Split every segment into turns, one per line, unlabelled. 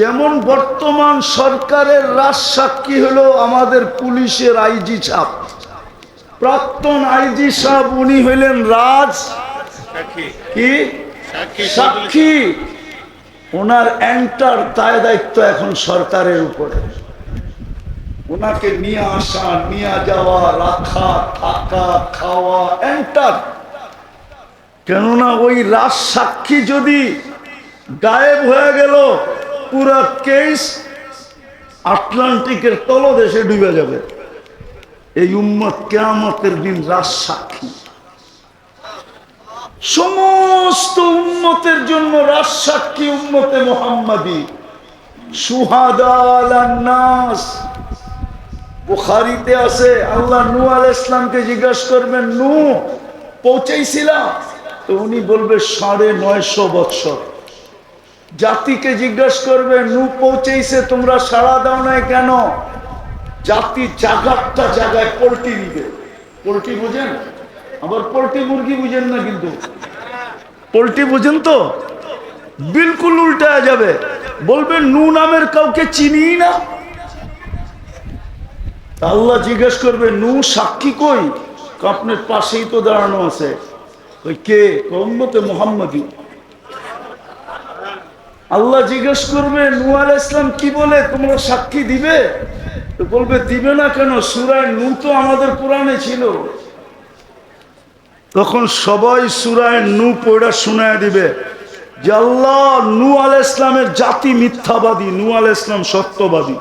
যেমন বর্তমান সরকারের রাজসাক্ষী হলো আমাদের পুলিশের আইজি সাহেব, প্রাক্তন আইজি সাহেব উনি হইলেন রাজ কি সাক্ষী। ওনার এন্টার দায় দায়িত্ব এখন সরকারের উপরে। ওনাকে নিয়ে আসা, নিয়ে যাওয়া, রাখা, থাকা, খাওয়া এন্টার। কেননা ওই রাজ সাক্ষী যদি গায়েব হয়ে গেল, পুরা কেস আটলান্টিকের তলদেশে ডুবে যাবে। এই উম্মত কিয়ামতের দিন রাজ সাক্ষী, সমস্ত উম্মতের জন্য রাজ সাক্ষী উম্মতে মুহাম্মাদি। শুহাদা আলান নাস, বুখারীতে আছে আল্লাহ নূহ আলাইহিস সালামকে জিজ্ঞাসা করবেন, নূহ পৌঁছাইছিলা? তো উনি বলবে 950 বৎসর। জাতিকে জিজ্ঞাসা করবে, নূহ পৌঁছেছে, তোমরা সাড়া দাও নাই কেন? জাতি জাগারটা জায়গায় পোল্ট্রি নিবে। পোল্ট্রি বুঝেন? আবার পোল্ট্রি মুরগি বুঝেন না, কিন্তু পোল্ট্রি বুঝেন তো? বিলকুল উল্টা যাবে, বলবে নূহ নামের কাউকে চিনি না। আল্লাহ জিজ্ঞেস করবে, নূহ সাক্ষী কই? আপনার পাশেই তো দাঁড়ানো আছে। ওই কে? উম্মতে মুহাম্মাদি। আল্লাহ জিজ্ঞেস করবে, নূহ আলাইহিস সালাম কি বলে, তোমরা সাক্ষী দিবে? তো বলবে, দিবে না কেন? সূরা নূহ তো আমাদের কোরআনে ছিল। তখন সবাই সূরা নূহ পড়া শোনায় দিবে যে আল্লাহ, নূহ আলাইহিস সালামের জাতি মিথ্যাবাদী, নূহ আলাইহিস সালাম সত্যবাদী।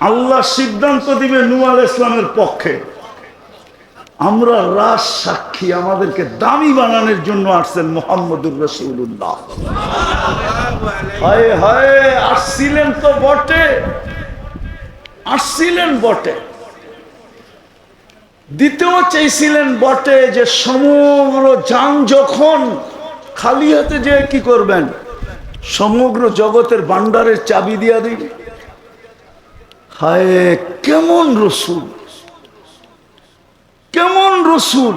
আল্লাহ সিদ্ধান্ত দিবে নূহ আলাইহিস সালামের পক্ষে। আমরা রাজ সাক্ষী, আমাদেরকে দামি বানানোর জন্য আসছেন মুহাম্মদুর রাসূলুল্লাহ। হায় হায়, আসছিলেন তো বটে, আসছিলেন বটে, দিতেও চাইছিলেন বটে যে সমগ্র জান যখন খালি হাতে যে কি করবেন, সমগ্র জগতের ভান্ডারের চাবি দিয়া দিন। হায় কেমন রসুল, কেমন রসুল,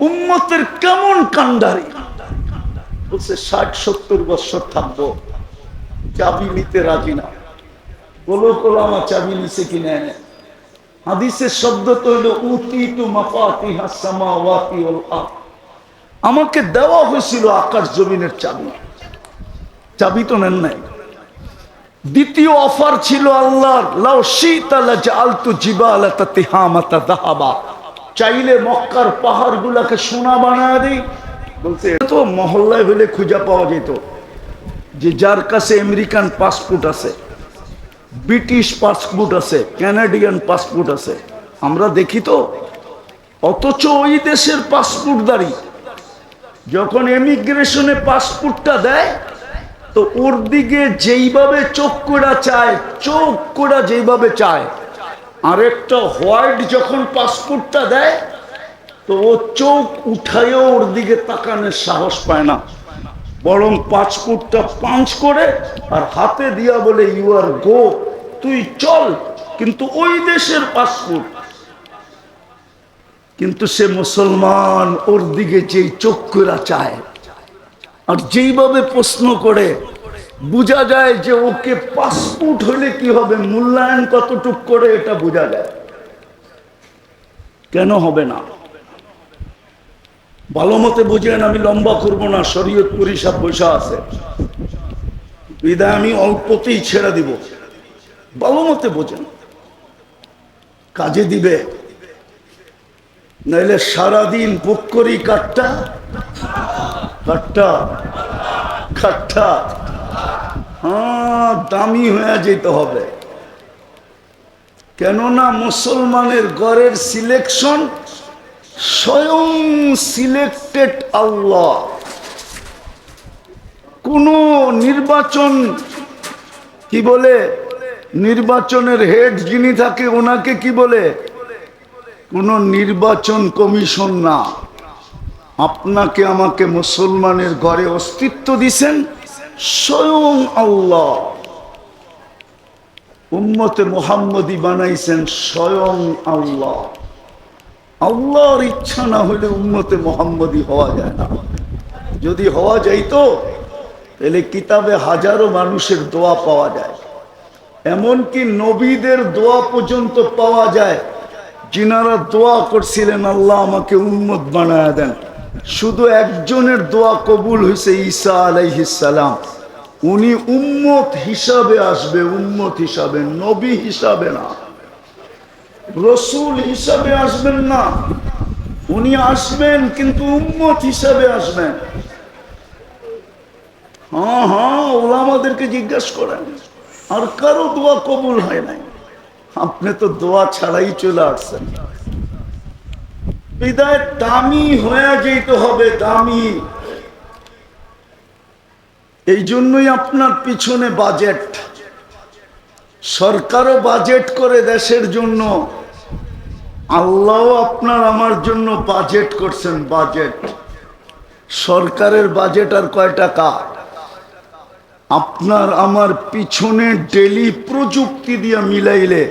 উম্মতের কেমন কান্ডারি। বলছে 60-70 বছর থাকবো, চাবি নিতে রাজি না। বলো আমার চাবি নিছে কিনা? হাদিসের শব্দ তো হলো উতিতু মাফাতিহাস সামাওয়াতি ওয়াল আরদ, আমাকে দেওয়া হয়েছিল আকাশ জমিনের চাবি। চাবি তো নেন নাই। দ্বিতীয় অফার ছিল আল্লাহর, লাউ শিতা লাজআলতু জিবালাতা তিহামাতা যাহাবা, চাইলে মক্কার পাহাড়গুলোকে সোনা বানায় দেই। বলতে তো মহল্লায় হলে খুঁজে পাওয়া যেত যে যার কাছে আমেরিকান পাসপোর্ট আছে, ব্রিটিশ পাসপোর্ট আছে, কানাডিয়ান পাসপোর্ট আছে, আমরা দেখি তো। অথচ ওই দেশের পাসপোর্টদারি যখন ইমিগ্রেশনে পাসপোর্টটা দেয়, তো ওর দিকে যেইভাবে চোখ কোড়া চায়, চোখ কোড়া যেইভাবে চায়, আরেকটা হোয়াইট যখন পাসপোর্টটা দেয়, তো ও চোখ উঠায়ও ওর দিকে তাকানোর সাহস পায় না, বরং পাসপোর্টটা পাঞ্চ করে আর হাতে দিয়া বলে, ইউ আর গো, তুই চল। কিন্তু ওই দেশের পাসপোর্ট, কিন্তু সে মুসলমান, ওর দিকে যেই চোখ কোড়া চায় আর যেইভাবে প্রশ্ন করে, বোঝা যায় যে ওকে পাসপোর্ট হলে কি হবে, মূল্যায়ন কতটুক করে এটা বোঝা যায়। কেন হবে না? ভালো মতে বুঝেন, আমি লম্বা করবো না, শরীয়তপুরি সব বসা আছে, বিদায় আমি অল্পতেই ছেড়ে দিব। ভালো মতে বোঝেন, কাজে দিবে, নাইলে সারাদিন বুক করি কাটটা কাটটা কাটটা, হ্যাঁ দামি হয়ে যেতে হবে। কেননা মুসলমানের ঘরের সিলেকশন স্বয়ং সিলেক্টেড আল্লাহ। কোন নির্বাচন কি বলে, নির্বাচনের হেড যিনি থাকে ওনাকে কি বলে, কোন নির্বাচন কমিশন না। আপনাকে আমাকে মুসলমানের ঘরে অস্তিত্ব দিছেন স্বয়ং আল্লাহ। উম্মতে মুহাম্মদী বানাইছেন স্বয়ং আল্লাহ। আল্লাহর ইচ্ছা না হলে উম্মতে মুহাম্মদী হওয়া যায় না। যদি হওয়া যাইতো তাহলে কিতাবে হাজারো মানুষের দোয়া পাওয়া যায়, এমনকি নবীদের দোয়া পর্যন্ত পাওয়া যায়, যিনারা দোয়া করছিলেন আল্লাহ আমাকে উম্মত বানায় দেন। শুধু একজনের দোয়া কবুল হয়েছে, ঈসা আলাইহিস সালাম। উনি উম্মত হিসাবে আসবে, উম্মত হিসাবে, নবী হিসাবে না, রসুল হিসাবে আসবেন না। উনি আসবেন কিন্তু উম্মত হিসাবে আসবেন। হ্যাঁ হ্যাঁ, ওলামাদেরকে জিজ্ঞাসা করেন, আর কারো দোয়া কবুল হয় নাই। আপনি তো দোয়া ছাড়াই চলে আসছেন। বিদায় দামি হয়ে যেতে হবে, দামি। এই জন্যই আপনার পিছনে বাজেট, সরকারও বাজেট করে দেশের জন্য, আল্লাহ আপনার আমার জন্য বাজেট করছেন। বাজেট, সরকারের বাজেট আর কয় টাকা? আপনার আমার পিছনে ডেলি প্রযুক্তি দিয়ে মিলাইলে,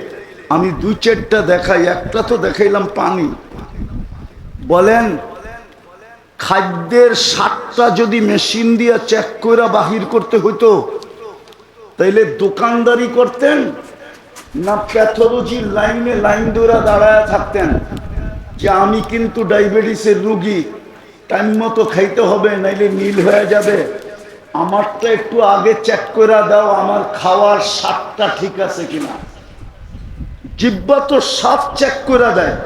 আমি দুই চারটা দেখাই, একটা তো দেখাইলাম পানি। বলেন খাদ্যের 7টা যদি মেশিন দিয়ে চেক করে বাহির করতে হইতো, তাইলে দোকানদারি করতেন না প্যাথোলজির লাইনে লাইন ধরে দাঁড়ায় থাকতেন যে আমি কিন্তু ডায়াবেটিসের রুগী, টাইম মতো খাইতে হবে নাইলে নীল হয়ে যাবে, আমারটা একটু আগে চেক করে দাও, আমার খাওয়ার স্বাদটা ঠিক আছে কিনা। জিহ্বা তো স্বাদ চেক করে দেয়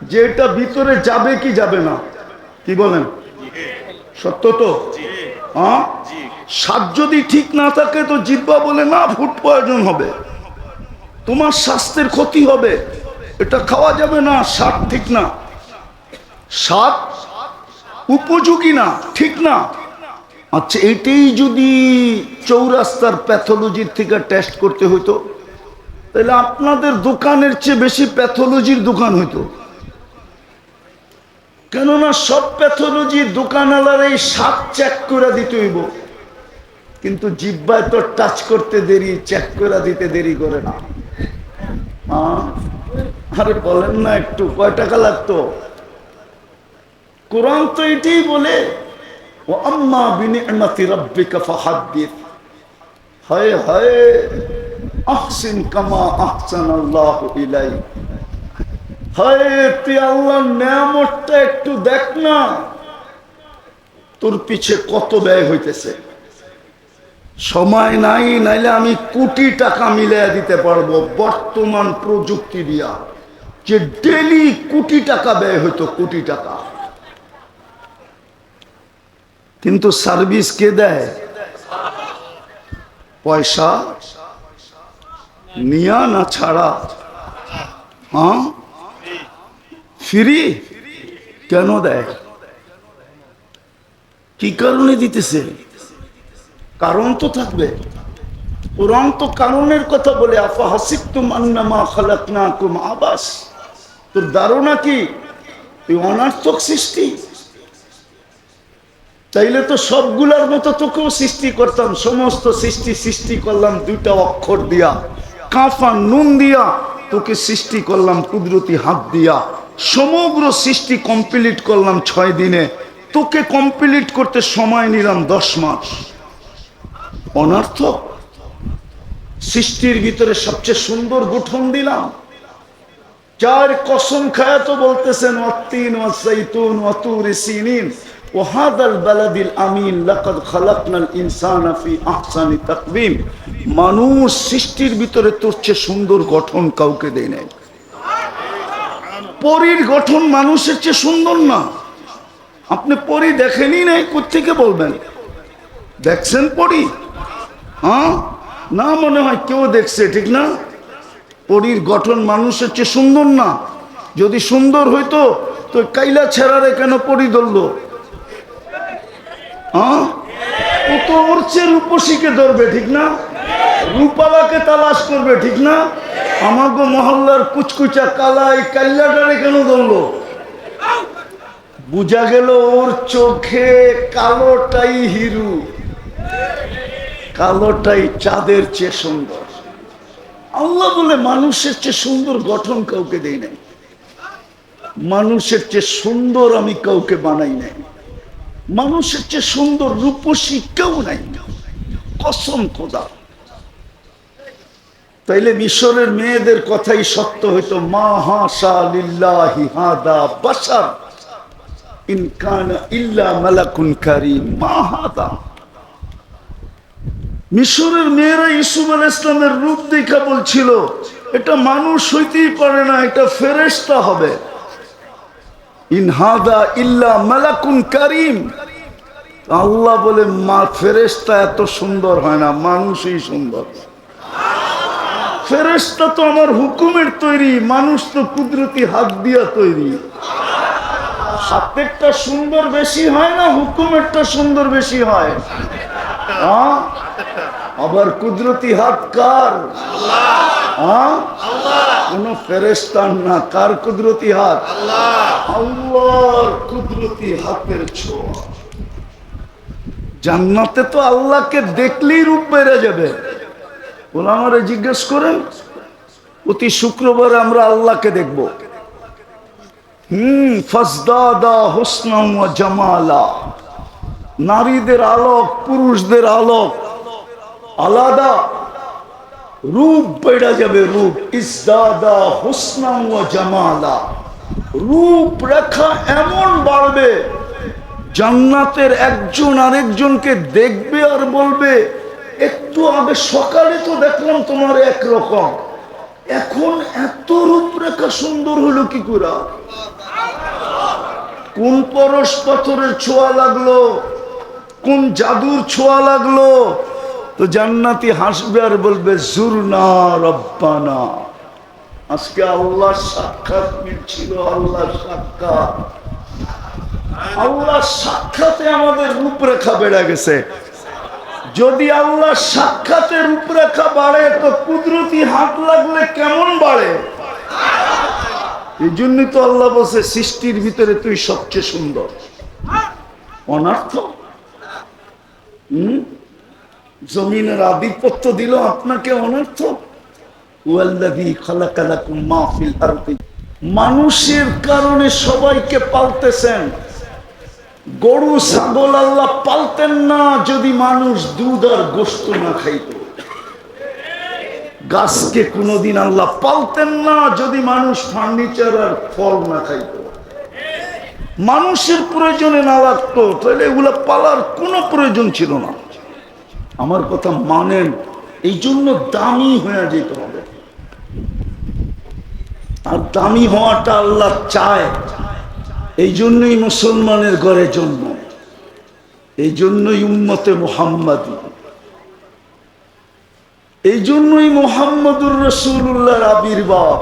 যে এটা ভিতরে যাবে কি যাবে না। কি বলেন, সত্য তো? হ্যাঁ, স্বাদ যদি ঠিক না থাকে তো জিহ্বা বলে না, ফুড পয়জন হবে, তোমার স্বাস্থ্যের ক্ষতি হবে, এটা খাওয়া যাবে না, স্বাদ ঠিক না, স্বাদ উপযোগী না, ঠিক না। আচ্ছা, এটাই যদি চৌরাস্তার প্যাথোলজির থেকে টেস্ট করতে হইতো, তাহলে আপনাদের দোকানের চেয়ে বেশি প্যাথোলজির দোকান হইতো। কেননা সব প্যাথোলজি দোকানওয়ালার এই স্বাদ চেক করে দিতে হইব, কিন্তু জিহ্বায় তো টাচ করতে দেরি, চেক করে দিতে দেরি করে না। আরে বলেন না, একটু কয় টাকা লাগতো? কোরআন তো এটাই বলে, ও আম্মা বিনি'মাতি রাব্বিকা ফাহাদ্দিস। হায় হায়, আহসিন কামা আহসানাল্লাহু ইলাইক। হায়, তুই আল্লাহর নেয়ামতটা একটু দেখ না, তোর পিছে কত ব্যয় হইতেছে। সময় নাই, নাইলে আমি কোটি টাকা মিলিয়ে দিতে পারবো বর্তমান প্রযুক্তি দিয়া, যে ডেলি কোটি টাকা ব্যয় হইতো, কোটি টাকা। কিন্তু সার্ভিস কে দেয়? পয়সা নিয়া না ছাড়া? হ্যাঁ, ফ্রি কেন দেয়? কি কারণে দিতেছে? কারণ তো থাকবে। কোরআন তো কারণের কথা বলে, আফা হাসিবতুম আন্নামা খালাকনাকুম আবাস। তোর ধারণা কি তুই অনার্থক সৃষ্টি? চাইলে তো সবগুলার মতো তোকেও সৃষ্টি করতাম। সমস্ত সৃষ্টি করলাম 2টা অক্ষর দিয়া, কাফা নুন দিয়া, তোকে সৃষ্টি করলাম কুদরতি হাত দিয়া। সমগ্র সৃষ্টি কমপ্লিট করলাম 6 দিনে, তোকে কমপ্লিট করতে সময় নিলাম 10 মাস। অনর্থক? সৃষ্টির ভিতরে সবচেয়ে সুন্দর গঠন দিলাম, যার কসম খায় তো বলতেছেন ওয়াত্তিন ওয়াসাইতুন ওয়াতুরি সিনিন ওয়াহাদাল বালাদিল আমিন লাকাদ খালাকনাল ইনসানা ফি আহসানি তাকওয়িম। মানুষ সৃষ্টির ভিতরে তোর চেয়ে সুন্দর গঠন কাউকে দেয় নাই। পরীর গঠন মানুষের চেয়ে সুন্দর না? আপনি পরী দেখেনই নাই, কোত্থেকে বলবেন? দেখছেন পরী? হ্যাঁ না, মনে হয় কেউ দেখছে, ঠিক না? পরীর গঠন মানুষের চেয়ে সুন্দর না? যদি সুন্দর হইতো তো কাইলা ছেড়ারে কেন পরী ধরলো? হ্যাঁ, ও তো ওর চেয়ে রূপসীকে ধরবে, ঠিক না? রূপালাকে তালাশ করবে, ঠিক না? আমাকে মহল্লার কুচকুচা কালা এই কাল্লাটারে কেন ধরলো? বুঝা গেল ওর চোখে কালোটাই হিরু, কালোটাই চাঁদের চেয়ে সুন্দর। আল্লাহ বলে মানুষের চেয়ে সুন্দর গঠন কাউকে দেই নাই, মানুষের চেয়ে সুন্দর আমি কাউকে বানাই নাই, মানুষের চেয়ে সুন্দর রূপসী কেউ নাই। কসম খোদা। তাইলে মিশরের মেয়েদের কথাই সত্য হইতো, মা হাসা লিল্লাহি হাদা বাশার ইন কানা ইল্লা মালাকুন কারীম মা হাদা। মিশরের মেয়েরা ইউসুফ আলাইহিস সালামের রূপ দেখা বলছিল এটা মানুষ হইতেই পারে না, এটা ফেরেশতা হবে। ইন হাদা ইল্লা মালাকুন কারীম। আল্লাহ বলে মা ফেরেশতা এত সুন্দর হয় না, মানুষই সুন্দর। ফেরেশতা তো আমার হুকুমের তৈরি, মানুষ তো কুদরতি হাত দিয়া তৈরি। হাতেরটা সুন্দর বেশি হয় না, হুকুমেরটা সুন্দর বেশি হয়। আবার কুদরতি হাত কার? কোন ফেরেশতার না। কার কুদরতি হাত? আল্লাহর কুদরতি হাতের ছোঁয়া। জান্নাতে তো আল্লাহকে দেখলেই রূপ বেড়ে যাবে। ওলামারা জিজ্ঞেস করেন, প্রতি শুক্রবারে আমরা আল্লাহকে দেখব। ফাজদাদা হুসনাম ওয়া জামালা। নারীদের আলোক, পুরুষদের আলোক আলাদা, রূপ বেড়ে যাবে। রূপ ইজদাদা হুসনাম ওয়া জামালা, রূপ রেখা এমন বাড়বে, জান্নাতের একজন আরেকজনকে দেখবে আর বলবে একটু আগে সকালে তো দেখলাম তোমার একরকম, এখন এত রূপরেখা সুন্দর হলো কি করে? কোন পরশ পাথরের ছোঁয়া লাগলো, কোন জাদুর ছোঁয়া লাগলো? তো জান্নাতি হাসবে আর বলবে জুরনা রব্বানা। আজকে আল্লাহ সাক্ষাৎ মিলছিল, আল্লাহ সাক্ষাৎ। আল্লাহ সাক্ষাতে আমাদের রূপরেখা বেড়ে গেছে। যদি আল্লাহ সাক্ষাতের রূপরেখা বাড়ে তো কুদরতি হাত লাগলে কেমন বাড়ে? এই জন্যই তো আল্লাহ বলছে সৃষ্টির ভিতরে তুই সবচেয়ে সুন্দর। অনর্থ জমিনের আধিপত্য দিল আপনাকে, অনর্থ। ওয়াল্লাযী খালাকা লাকুম মা ফিল আরদি। মানুষের কারণে সবাইকে পালতেছেন। গরু ছাগল আল্লাহ পালতেন না যদি মানুষ দুধ আর গোশত না খাইত। গাছকে কোনোদিন আল্লাহ পালতেন না যদি মানুষ ফার্নিচার আর ফল না খাইত। মানুষের প্রয়োজনে না লাগতো তাহলে এগুলা পালার কোনো প্রয়োজন ছিল না। আমার কথা মানেন? এই জন্য দামি হয়ে যেতে হবে। আর দামি হওয়াটা আল্লাহ চায়। এই জন্যই মুসলমানের ঘরে জন্ম, এই জন্যই উম্মতে মুহাম্মাদী, এই জন্যই মুহাম্মদুর রাসূলুল্লাহর আবির্ভাব।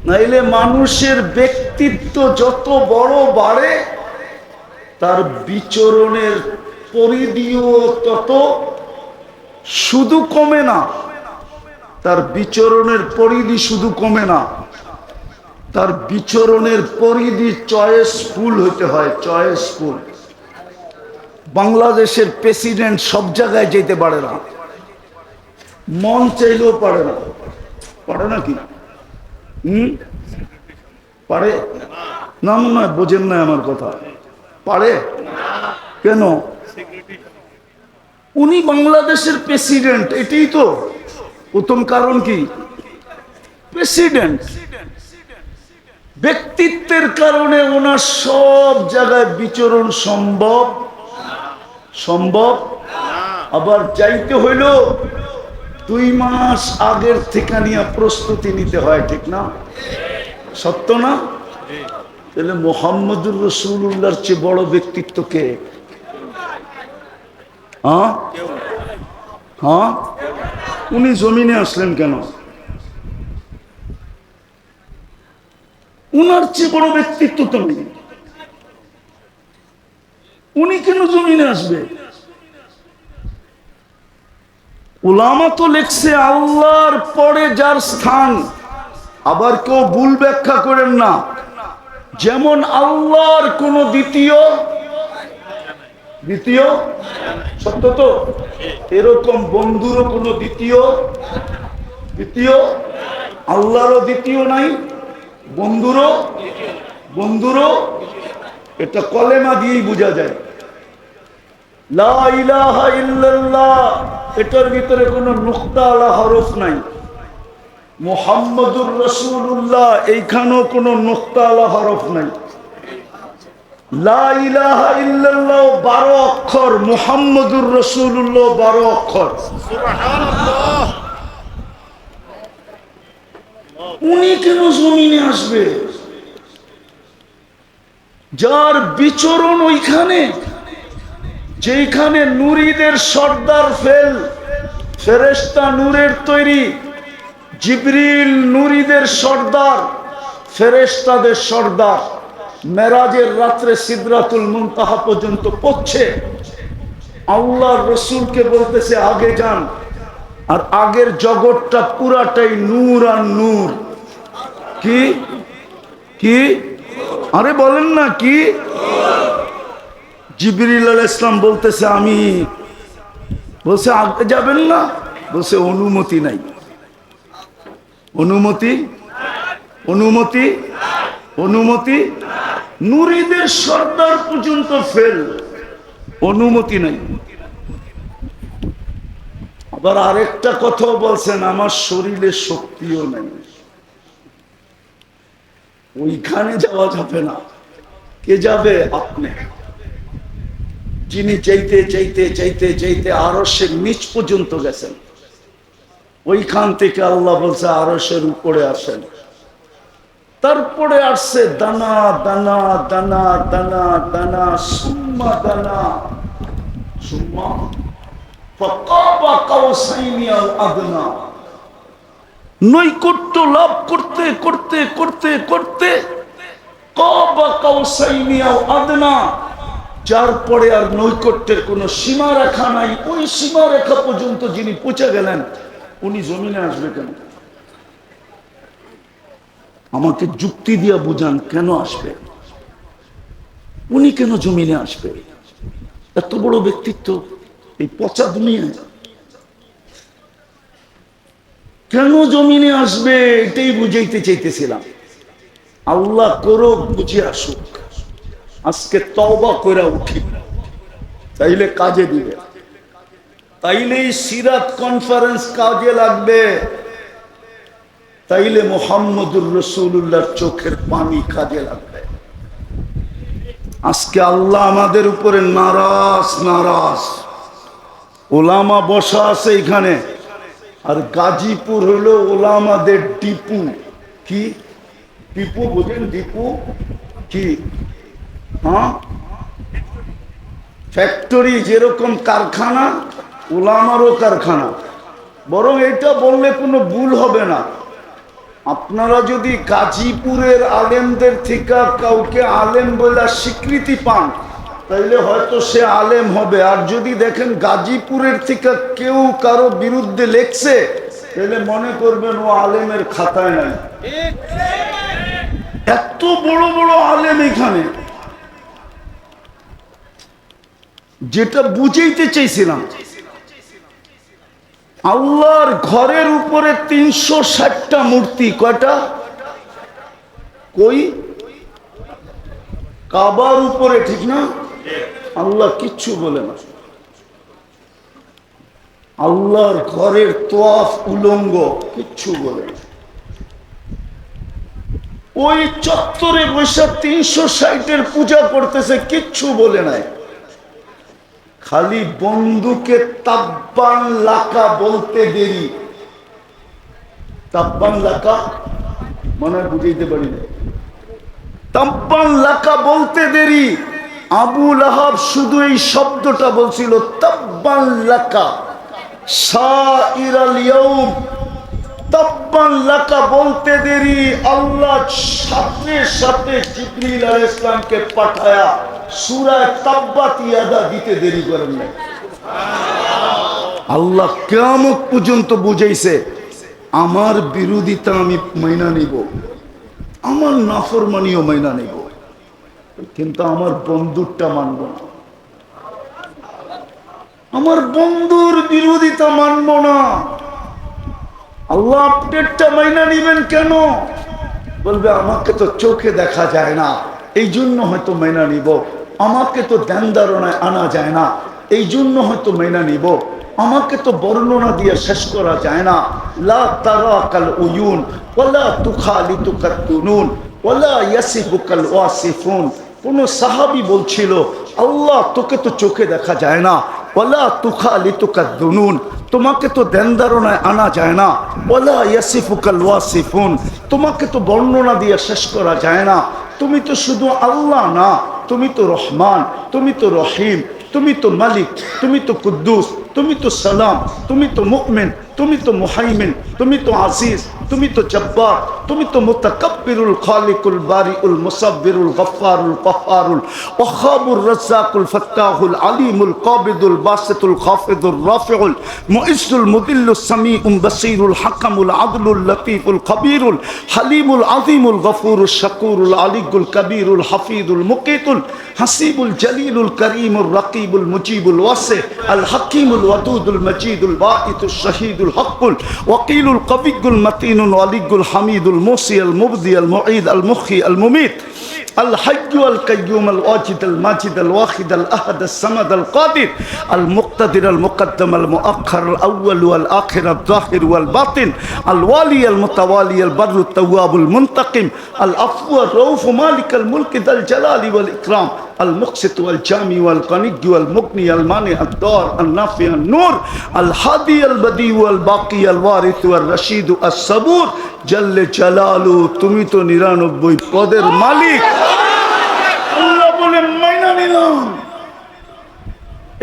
নাইলে মানুষের ব্যক্তিত্ব যত বড় বাড়ে তার বিচরণের পরিধিও তত শুধু কমে না। তার বিচরণের পরিধি শুধু কমে না, তার বিচরণের পরিধি চয়েসফুল হতে হয়। চয়েসফুল। বাংলাদেশের প্রেসিডেন্ট সব জায়গায় যেতে পারে না, মন চাইলেও পারে না। পারে নাকি? পারে না? মনে হয় বোঝেন না আমার কথা। পারে কেন? উনি বাংলাদেশের প্রেসিডেন্ট, এটাই তো প্রথম কারণ। কি প্রেসিডেন্ট? ব্যক্তিত্বের কারণে ওনার সব জায়গায় বিচরণ সম্ভব সম্ভব। আবার যাইতে হইল 2 মাস আগের থেকে নিয়ে প্রস্তুতি নিতে হয়, ঠিক না? সত্য না? তাহলে মুহাম্মদুর রাসূলুল্লাহর চেয়ে বড় ব্যক্তিত্ব কে? হ্যাঁ, উনি জমিনে আসলেন কেন? উনার চেয়ে বড় ব্যক্তিত্ব তো নেই, উনি কেন জমিনে আসবে? উলামা তো লেখছে আল্লাহর পরে যার স্থান। আবার কেউ ভুল ব্যাখ্যা করেন না, যেমন আল্লাহর কোন দ্বিতীয় সত্য তো, এরকম বন্ধুরও কোন দ্বিতীয় আল্লাহরও দ্বিতীয় নাই, বন্ধুরও। এটা কলেমা দিয়েই বোঝা যায়। লা ইলাহা ইল্লাল্লাহ, এটার ভিতরে কোনো নুকতা আলা হরফ নাই। মুহাম্মাদুর রাসূলুল্লাহ, এইখানেও কোনো নুকতা আলা হরফ নাই। লা ইলাহা ইল্লাল্লাহ 12 অক্ষর, মুহাম্মাদুর রাসূলুল্লাহ 12 অক্ষর। সুবহানাল্লাহ। উনি কেন জমিনে আসবে? যার বিচরণ ওইখানে, যেখানে নূরীদের সর্দার ফেরেশতা নূরের তৈরি, জিবরিল নূরীদের সর্দার, ফেরেশতাদের সর্দার, মেরাজের রাত্রে সিদরাতুল মুনতাহা পর্যন্ত পৌঁছে আল্লাহর রাসূলকে বলতেছে আগে যান, আর আগের জগৎটা পুরাটাই নূর আর নূর। কি কি আরে বলেন না কি? জিবরিল আলাইহিস সালাম বলতেছে আমি, বলছে আগে যাবেন না, বলছে অনুমতি নাই। অনুমতি অনুমতি অনুমতি নূরীদের সর্দার পর্যন্ত ফেল, অনুমতি নাই। আবার আরেকটা কথা বলছেন, আমার শরীরে শক্তিও নাই, ওইখানে যাওয়া যাবে না। কে যাবে? আপনি, যিনি চাইতে চাইতে চাইতে চাইতে আরশের নিচ পর্যন্ত গেছেন। ওইখান থেকে আল্লাহ বলছে আরশের উপরে আসেন। তারপরে আসছে দানা দানা দানা দানা দানা সুম্মা দানা সুম্মা ফাকাবা কাউসাইনি আল আদনা। নৈকট্য লাভ করতে করতে করতে করতে কাবা কাউসাইনি আল আদনা, যার পরে আর নৈকট্যের কোনো সীমা রেখা নাই, ওই সীমা রেখা পর্যন্ত যিনি পৌঁছে গেলেন, উনি জমিনে আসবে কেন? আমাকে যুক্তি দিয়া বুঝান, কেন আসবে? উনি কেন জমিনে আসবে? এত বড় ব্যক্তিত্ব এই পচা দুনিয়ায়, কেন জমিনে আসবে? এটাই বুঝাইতে চাইতেছিলাম। আল্লাহ করো বুঝে আসুক। আজকে তওবা কইরা উঠি, তাইলে কাজে দিবে, তাইলে সিরাত কনফারেন্স কাজে লাগবে, তাইলে মুহাম্মদুর রাসূলুল্লাহর চোখের পানি কাজে লাগবে। আজকে আল্লাহ আমাদের উপরে নারাজ নারাজ। ওলামা বসা আছে এখানে, আর গাজীপুর হলো ওলামাদের ডিপু। কি ডিপু বুঝেন? ডিপু কি? হ্যাঁ, ফ্যাক্টরি, যেরকম কারখানা, ওলামারও কারখানা। বরং এটা বললে কোনো ভুল হবে না। আপনারা যদি গাজীপুরের আলেমদের থেকে কাউকে আলেম বলে স্বীকৃতি পান, তাইলে হয়তো সে আলেম হবে। আর যদি দেখেন গাজীপুরের থেকে কেউ কারো বিরুদ্ধে লেখছে, তাহলে মনে করবেন ও আলেমের খাতায় নাই। এত বড় বড় আলেম এখানে। যেটা বুঝাইতে চাইছিলাম, আল্লাহর ঘরের উপরে 360টা মূর্তি। কয়টা? কই? কাবার উপরে, ঠিক না? আল্লাহ কিচ্ছু বলে না। আল্লাহর ঘরের তোয়াফ উলঙ্গ, কিচ্ছু বলে না। ওই চত্বরে বৈশাখ 360-এর পূজা করতেছে, কিচ্ছু বলে নাই। খালি বন্ধুকে তাব্বান লাকা বলতে দেরি। তাব্বান লাকা মানে বুঝাইতে পারি না। তাব্বান লাকা বলতে দেরি। আবু লাহাব শুধু এই শব্দটা বলছিল, তাব্বান লাকা সাইরাল ইয়াউম। তাব্বান লাকা বলতে দেরি, আল্লাহ সাথে সাথে জিবরিল আলাইহিস সালামকে পাঠায়া সূরা তাব্বাত ইয়াদা দিতে দেরি করেন না। আল্লাহ কিয়ামত পর্যন্ত বুঝাইছে, আমার বিরোধিতা আমি মাইনা নিব, আমার নাফরমানিও মাইনা নিব, কিন্তু আমার বন্ধুরটা মানব না। আমার বন্ধুর বিরোধিতা মানব না। আল্লাহ আপনারটা মাইনা নিবেন কেন? বলবে আমাকে তো চোখে দেখা যায় না, এই জন্য হয়তো মাইনা নিব। আমাকে তো ধ্যান ধারণায় আনা যায় না, এই জন্য হয়তো মেনে নিব। আমাকে তো বর্ণনা দিয়ে শেষ করা যায় না। লা তারাকাল উয়ুন ওয়ালা তুখালিতুকাত তুনুন ওয়ালা ইয়াসিফুকাল ওয়াসিফুন। কোন সাহাবী বলছিল, আল্লাহ তোকে তো চোখে দেখা যায় না, ওয়ালা তুখালিতুকাত দুনুন, তোমাকে তো ধ্যান ধারণায় আনা যায় না, ওয়ালা ইয়াসিফুকাল ওয়াসিফুন, তোমাকে তো বর্ণনা দিয়ে শেষ করা যায় না। তুমি তো শুধু আল্লাহ না, তুমি তো রহমান, তুমি তো রহিম, তুমি তো মালিক, তুমি তো কুদ্দুস, তুমি তো সালাম, তুমি তো মুমিন, তুমি তো মুহাইমিন, তুমি তো আজিজ, তুমি তো জব্বার, তুমি তো মুতাকাব্বিরুল খালিকুল বারিউল মুসাব্বিরুল গফফারুল কহ্হারুল ওয়াহাবুর রাজ্জাকুল ফাত্তাহুল আলিমুল কাবিদুল বাসিতুল খাফিদুর রাফিউল মুইজ্জুল মুদিল্লুস সামিউল বাসীরুল হাকামুল আদলুল লতীফুল খবীরুল হালিমুল আযীমুল গফুরুশ শাকুরুল আলিয়ুল কবীরুল হাফিজুল মুকিতুল হাসিবুল জলিলুল করিমুর রকিবুল মুজিবুল ওয়াসি আল হাকিমুল ওয়াদুদুল মজিদুল বাঈতুশ শাহীদুল হকুল ওয়াকিলুল কবিয়ুল মতিনুল ওয়ালিয়ুল হামিদুল মুসি আল মুবদি আল মুঈদ আল মুখী আল মুমিত الحي القيوم الواجد الماجد الواحد الأحد الصمد القادر المقتدر المقدم المؤخر الأول والآخر الظاهر والباطن الوالي المتوالي البر التواب المنتقم العفو الرؤوف مالك الملك ذا الجلال والإكرام المقسط والجامي والغني والمغني المانع الدار النافع النور الهادي البديع والباقي الوارث والرشيد الصبور جل جلاله তুমি তো 99 পদের মালিক। আল্লাহ বলে মাইনা নিলাম।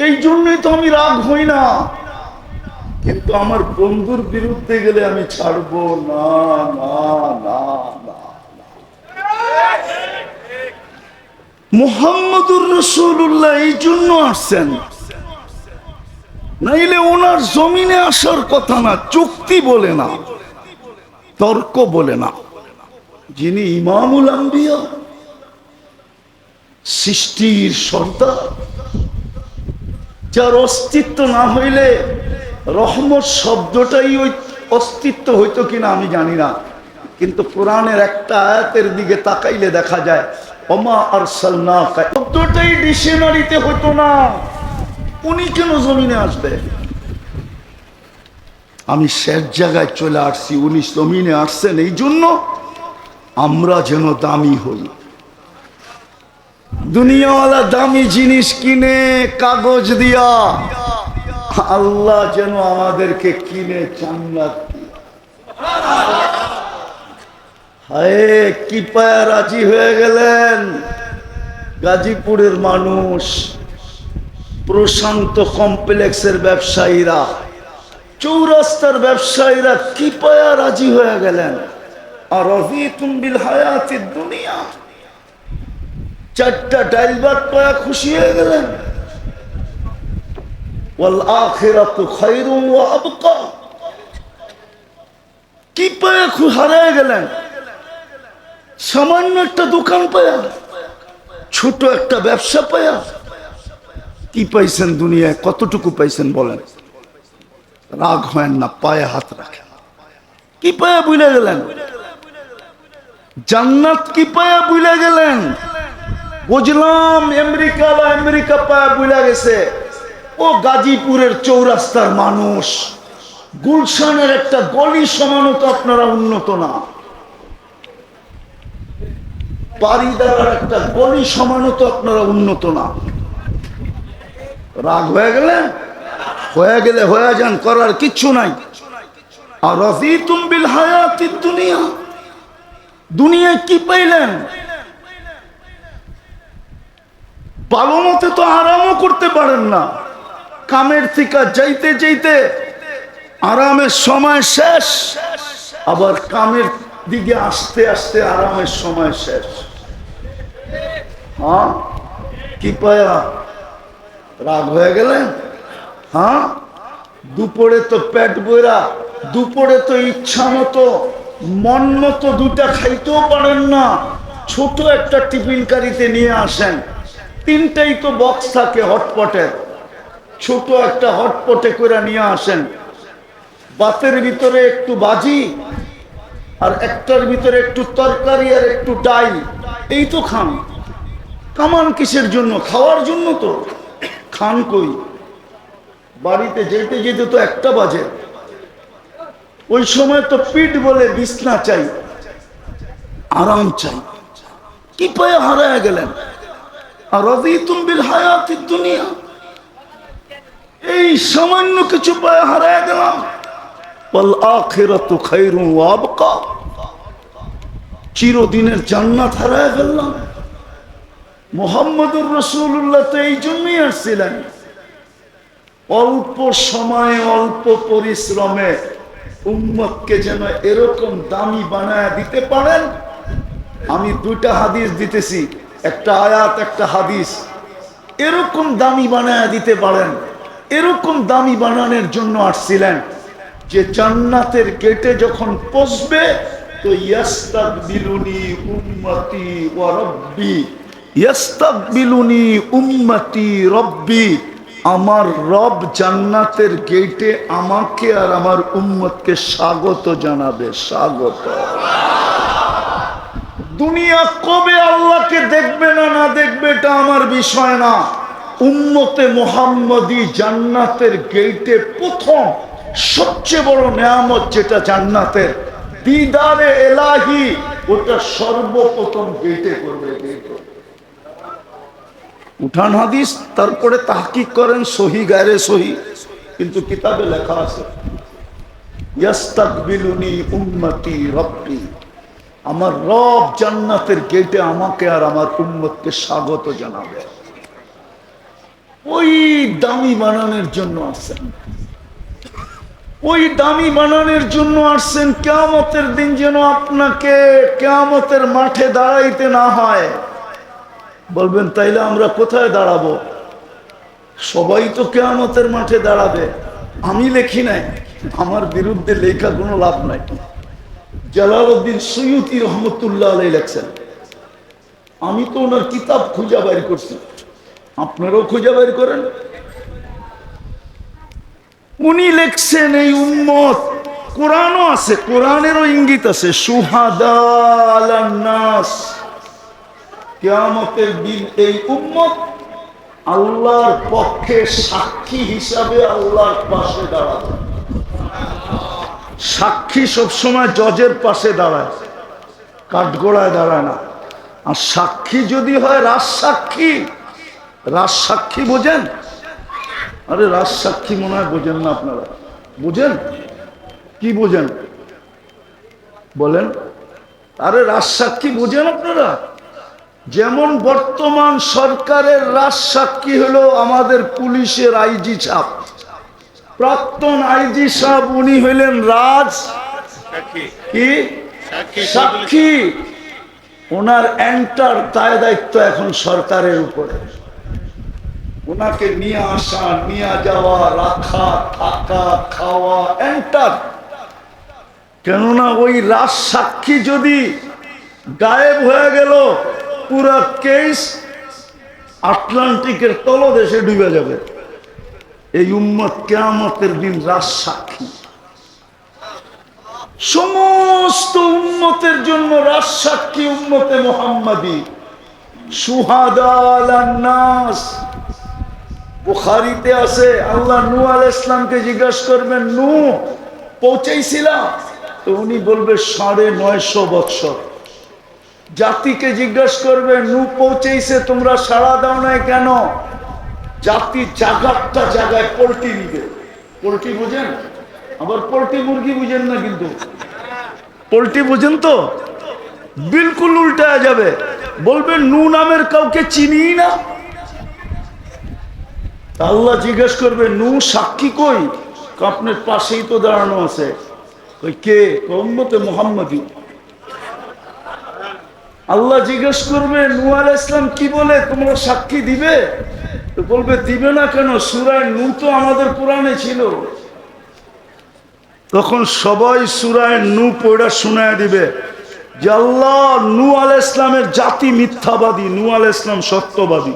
এই জন্যই তো আমি রাগ হই না, কিন্তু আমার বন্ধুর বিরুদ্ধে গেলে আমি ছাড়বো না না না না। মুহাম্মদুর রাসূলুল্লাহ এই জন্য আসছেন, নাইলে ওনার জমিনে আসার কথা না। চুক্তি বলে না, তর্ক বলে না। যিনি ইমামুল আম্বিয়া, সৃষ্টির সর্দার, যার অস্তিত্ব না হইলে রহমত শব্দটাই ওই অস্তিত্ব হইতো কিনা আমি জানি না, কিন্তু কোরআনের একটা আয়াতের দিকে তাকাইলে দেখা যায় ওমা আরসালনাকা, শব্দটাই ডিকশনারিতে হইতো না। উনি কেন জমিনে আসবে? আমি শেষ জায়গায় চলে আসছি, উনি জমিনে আসছেন এই জন্য আমরা যেন দামি হই। দুনিয়াওয়ালা দামি জিনিস কিনে কাগজ দিয়া, আল্লাহ যেন আমাদেরকে কিনে জান্নাত দিয়া। হায় কি পায়া রাজি হয়ে গেলেন গাজীপুরের মানুষ, প্রশান্ত কমপ্লেক্সের ব্যবসায়ীরা, চৌরাস্তার ব্যবসায়ীরা কি পায়া রাজি হয়ে গেলেন। আর রাযীতুম বিল হায়াতিদ দুনিয়া, চারটা ডাইল ভাত পায়া খুশি হয়ে গেলেন। ওয়াল আখিরাতু খায়রুন ওয়া আবকা, কি পায়া হারায় গেলেন। সামান্য একটা দোকান পায়া, ছোট একটা ব্যবসা পায়া কি পাইছেন দুনিয়ায়? কতটুকু পাইছেন বলেন? রাগ হয় না, পায়ে হাত রাখেন। কি পায়া বুঝলে গেলেন? জান্নাত কি পায়া বুঝলে গেলেন? বুঝলাম আমেরিকা পায়া বুঝলে গেছে। ও গাজীপুরের চৌরাস্তার মানুষ, গুলশানের একটা গলি সমানও তো আপনারা উন্নত না, বারিদার একটা গলি সমানও তো আপনারা উন্নত না। রাগ হয়ে গেলেন? হয়ে গেলে হয়ে যান, করার কিচ্ছু নাই। আর রাযীতুম বিল হায়াতিদ দুনিয়া, দুনিয়ায় কি পাইলেন? ভালো মতে তো আরামও করতে পারেন না, কামের থেকে যাইতে যাইতে আরামের সময় শেষ, আবার কামের দিকে আসতে আসতে আরামের সময় শেষ। হ্যাঁ, কি পায়া রাগ হয়ে গেলেন? হ্যাঁ, দুপুরে তো পেট বইরা, দুপুরে তো ইচ্ছা মতো মন মতো দুটা খাইতেও পারেন না, ছোট একটা টিফিন কারিতে নিয়ে আসেন। তিনটাই তো বক্স থাকে হটপটের, ছোট একটা হটপটে করে নিয়ে আসেন। ভাতের ভিতরে একটু ভাজি আর একটার ভিতরে একটু তরকারি আর একটু ডাল, এই তো খান। কামান কিসের জন্য? খাওয়ার জন্য তো। খান কই? বাড়িতে যেতে যেতে তো 1টা বাজে। ওই সময় তো পিঠ বলে বিছনা চাই, আরাম চাই। কি পায়ে হারায় গেলেন? আর রাদিতুম বিল হায়াতিদ দুনিয়া, এই সামান্য কিছু পায়ে হারায় গেলাম। ওয়াল আখিরাতু খায়রুন ওয়া আবকা, চিরদিনের জান্নাত হারায় ফেললাম। মুহাম্মদুর রাসূলুল্লাহ তো এই জন্যই আসছিলেন, অল্প সময়ে অল্প পরিশ্রমে উম্মতকে যেন এরকম দামি বানায় দিতে পারেন। আমি 2টা হাদিস দিতেছি, একটা আয়াত একটা হাদিস। এরকম দামি বানায় দিতে পারেন, এরকম দামি বানানোর জন্য আসছিলেন যে জান্নাতের গেটে যখন পৌঁছবে তো ইয়াস্তাকবিলুনি উম্মতি ওয়া রাব্বি, ইয়াস্তাকবিলুনি উম্মতি রাব্বি, আমার রব জান্নাতের গেটে আমাকে আর আমার উম্মতকে স্বাগত জানাবে, স্বাগত। দুনিয়া কবে আল্লাহকে দেখবে না না দেখবে এটা আমার বিষয় না। উম্মতে মুহাম্মদী জান্নাতের গেটে প্রথম সবচেয়ে বড় নেয়ামত যেটা জান্নাতের দিদারে এলাহি, ওটা সর্বপ্রথম গেটে করবে। উঠান হাদিস, তারপরে তাহকিক করেন সহি গায়রে সহি, কিন্তু কিতাবে লেখা আছে ইয়াস্তাকবিলুনি উম্মতি রাব্বি, আমার রব জান্নাতের গেটে আমাকে আর আমার উম্মতকে স্বাগত জানাবে। ওই দামি বানানোর জন্য আসছেন, ওই দামি বানানোর জন্য আসছেন। কিয়ামতের দিন যেন আপনাকে কিয়ামতের মাঠে দাঁড়াইতে না হয়। বলবেন তাইলে আমরা কোথায় দাঁড়াবো? সবাই তো কিয়ামতের মাঠে দাঁড়াবে। আমি লেখি নাই, আমার বিরুদ্ধে লেখা কোনো লাভ নাই। জালালউদ্দিন সুয়ুতি রহমতুল্লাহ আলাইহি লেখছেন, আমি তো ওনার কিতাব খুঁজে বের করছি, আপনারাও খুঁজে বের করেন। উনি লেখছেন এই উম্মত, কোরআনও আছে, কোরআনেরও ইঙ্গিত আছে, শুহাদা আলান নাস, কিয়ামতের দিন এই উম্মত আল্লাহর পক্ষে সাক্ষী হিসাবে আল্লাহর পাশে দাঁড়াবে। সাক্ষী সবসময় জজের পাশে দাঁড়ায়, কাঠগোড়ায় দাঁড়ায় না। আর সাক্ষী যদি হয় রাজসাক্ষী, রাজসাক্ষী বোঝেন? আরে রাজসাক্ষী মনে হয় বোঝেন না আপনারা। বুঝেন? কি বোঝেন বলেন? আরে রাজসাক্ষী বোঝেন আপনারা? যেমন বর্তমান সরকারের রাজসাক্ষী হলো আমাদের পুলিশের আইজি সাহেব, প্রাক্তন আইজি সাহেব উনি হইলেন রাজ কি সাক্ষী। ওনার এন্টার দায় দায়িত্ব এখন সরকারের উপরে। ওনাকে নিয়ে আসা, নিয়ে যাওয়া, রাখা, থাকা, খাওয়া, এন্টার। কেননা ওই রাজ সাক্ষী যদি গায়েব হয়ে গেল, পুরা কেস আটলান্টিকের তলদেশে ডুবে যাবে। এই উম্মত কিয়ামতের দিন রাজ সাক্ষী, সমস্ত উম্মতের জন্য রাজ সাক্ষী উম্মতে মুহাম্মাদী, শুহাদা আলান নাস। বুখারীতে আছে, আল্লাহ নূহ আলাইহিস সালামকে জিজ্ঞাসা করবেন, নূহ পৌঁছাইছিলা? তো উনি বলবে 950 বছর। জাতিকে জিজ্ঞাসা করবে, নূহ পৌঁছাইছে, তোমরা সাড়া দাও নাই কেন? জাতি জায়গাটা জায়গায় পোল্ট্রি নিবে। পোল্ট্রি বুঝেন? আবার পোল্ট্রি মুরগি বুঝেন না, কিন্তু পোল্ট্রি বুঝেন তো? বিলকুল উল্টা যাবে, বলবে নূহ নামের কাউকে চিনি না। আল্লাহ জিজ্ঞেস করবে, নূহ সাক্ষী কই? আপনার পাশেই তো দাঁড়ানো আছে। কই কে? উম্মতে মুহাম্মাদী। আল্লাহ জিজ্ঞেস করবে, নূহ আলাইহিস সালাম কি বলে, তোমরা সাক্ষী দিবে? তো বলবে দিবে না কেন? সূরা নূহ তো আমাদের কোরআনে ছিল। তখন সবাই সূরা নূহ পড়া শোনায় দিবে যে আল্লাহ নূহ আলাইহিস সালামের জাতি মিথ্যাবাদী, নূহ আলাইহিস সালাম সত্যবাদী।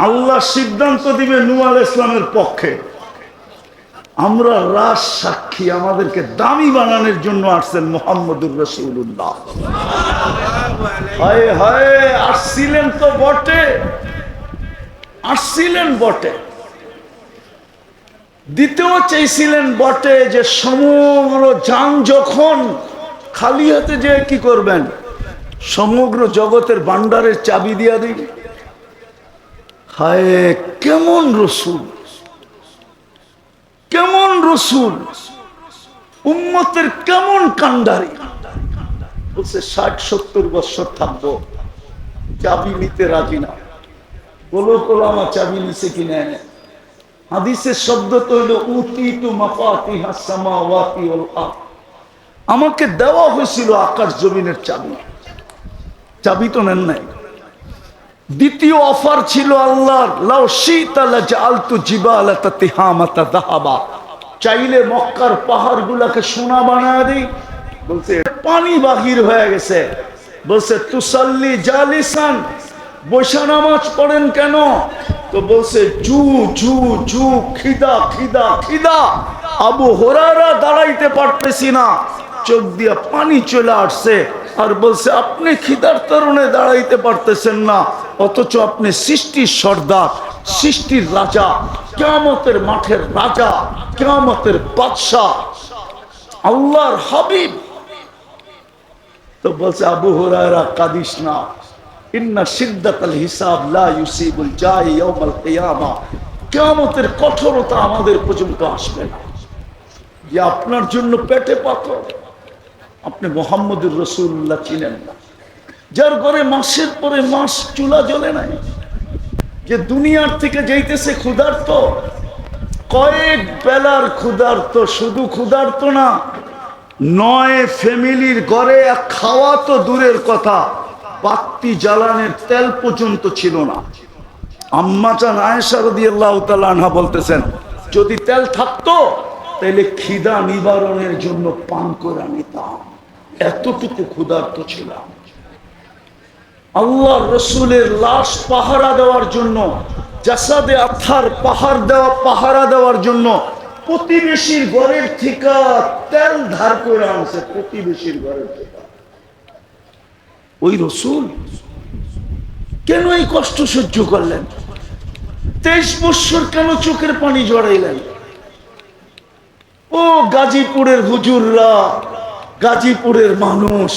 আল্লাহ সিদ্ধান্ত দিবে নূহ আলাইহিস সালামের পক্ষে। আমরা রাজ সাক্ষী, আমাদেরকে দামি বানানোর জন্য আসছেন মুহাম্মদুর রাসূলুল্লাহ। হায় হায়, আসছিলেন তো বটে, আসছিলেন বটে, দিতেও চাইছিলেন বটে যে সমগ্র যান যখন খালি হাতে যে কি করবেন, সমগ্র জগতের ভান্ডারের চাবি দিয়া দিন। হায় কেমন রসুল, কেমন রসুল, উম্মতের কেমন কান্ডারি। বলছে 60-70 বছর থাকবো, চাবি নিতে রাজি না। বলো আমার চাবি নিছে কিনা। হাদিসের শব্দ তো হইল উতিতু মাফাতিহাস সামাওয়াতি ওয়াল আরদ, আমাকে দেওয়া হয়েছিল আকাশ জমিনের চাবি, চাবি তো নেন নাই। দ্বিতীয় অফার ছিল আল্লাহর, লাউ শিতা লাজআলতু জিবালাতা তিহামাতা যাহাবা, চাইলে মক্কার পাহাড়গুলোকে সোনা বানায় দিই। বলছে পানি বাহির হয়ে গেছে। বলছে তুসাল্লি জালিসান, বসে নামাজ পড়েন কেন? তো বলছে জু জু জু, খিদা খিদা খিদা। আবু হুরায়রা দাঁড়াইতে পারতেছি না, চোখ দিয়া পানি চলে আসছে। আর বলছে আপনি খিদার কারণে দাঁড়াইতে পারতেছেন না, অথচ আপনি সৃষ্টির সর্দার, সৃষ্টির রাজা, কিয়ামতের মাঠের রাজা, কিয়ামতের বাদশা, আল্লাহর হাবিব। তো বলছে আবু হুরায়রা কাঁদিস না, ইন্না শিদ্দাতাল হিসাব লা ইউসিবুল জাই ইয়াউমাল কিয়ামা, কিয়ামতের কঠোরতা আমাদের পর্যন্ত আসবে না। যে আপনার জন্য পেটে পাথর, আপনি মুহাম্মদুর রাসূলুল্লাহ চিনেন না, যার ঘরে মাসের পরে মাস চুলা জ্বলে নাই, যে দুনিয়ার থেকে যাইতেছে ক্ষুধার্ত, কয়েক বেলার ক্ষুধার্ত, শুধু ক্ষুধার্ত না, 9 ফ্যামিলির ঘরে খাওয়া তো দূরের কথা, বাতি জ্বালানের তেল পর্যন্ত ছিল না। আম্মা জান আয়েশা রাদিয়াল্লাহু তাআলা আনহা বলতেছেন, যদি তেল থাকতো তাহলে খিদা নিবারণের জন্য পান করে নিতাম, এতটুকু ক্ষুধার্ত ছিলাম। আল্লাহ রসুলের লাশ পাহারা দেওয়ার জন্য, জাসাদে আথার পাহারা দেওয়ার জন্য প্রতিবেশীর ঘরের থেকে তেল ধার করে আনছে, প্রতিবেশীর ঘরের থেকে। ওই রসুল কেন এই কষ্ট সহ্য করলেন? 23 বছর কেন চোখের পানি জড়াইলেন? ও গাজীপুরের হুজুররা, গাজীপুরের মানুষ,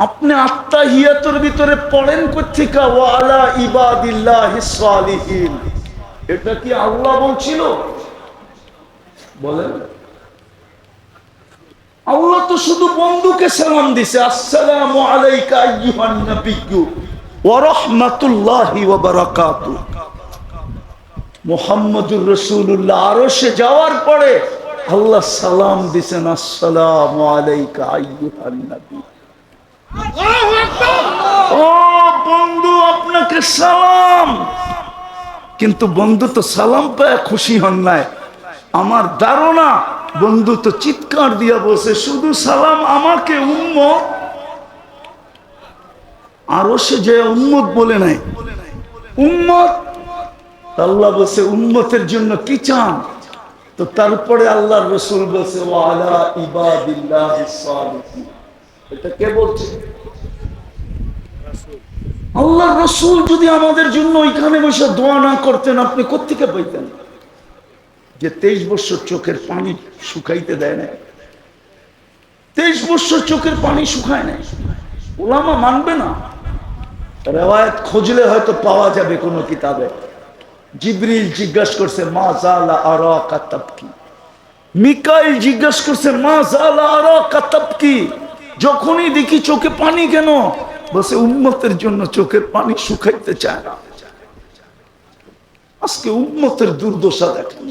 আপনি আত্তাহিয়াতুর ভিতরে পড়েন কোত্থেকে ওয়া আলা ইবাদিল্লাহিস সালিহিন, এটা কি আল্লাহ বলছিল? বলেন। আল্লাহ তো শুধু বন্ধুকে সালাম দিছে, আসসালামু আলাইকা আইয়ুহান নাবিয়্যু ওয়া রাহমাতুল্লাহি ওয়া বারাকাতুহু। মুহাম্মদুর রাসূলুল্লাহ আরশে যাওয়ার পরে আল্লাহ সালাম দিছেন, আসসালামু আলাইকা আইয়ুহান নাবিয়্যু। ও বন্ধু, আপনাকে সালাম। কিন্তু বন্ধু তো সালাম পেয়ে খুশি হন নাই। আমার ধারণা বন্ধু তো চিৎকার দিয়া বলছে, শুধু সালাম আমাকে, উম্মত। আরো সে যে উম্মত বলে নাই, উম্মত। আল্লাহ বলছে উম্মতের জন্য কি চান? তো তারপরে আল্লাহর রাসূল বলছে ওয়া আলা ইবাদিল্লাহিস সালিহিন। এটা কে বলছে? আল্লাহর রাসূল যদি আমাদের জন্য ওইখানে বসে দোয়া না করতেন, আপনি কোত্থেকে পাইতেন? যে 23 বছর চোখের পানি শুকাইতে দেয় না, 23 বছর চোখের পানি শুকায় নাই। উলামা মানবে না, রেওয়ায়াত খুঁজলে হয়তো পাওয়া যাবে কোন কিতাবে। জিবরিল জিজ্ঞাসা করছে মা জালা আরাকা তাবকি, মিকাইল জিজ্ঞাসা করছে মা জালা আরাকা তাবকি, যখনই দেখি চোখে পানি কেন? বসে উম্মতের জন্য চোখের পানি শুকাইতে চায় না। আজকে উম্মতের দুর্দশা দেখেন,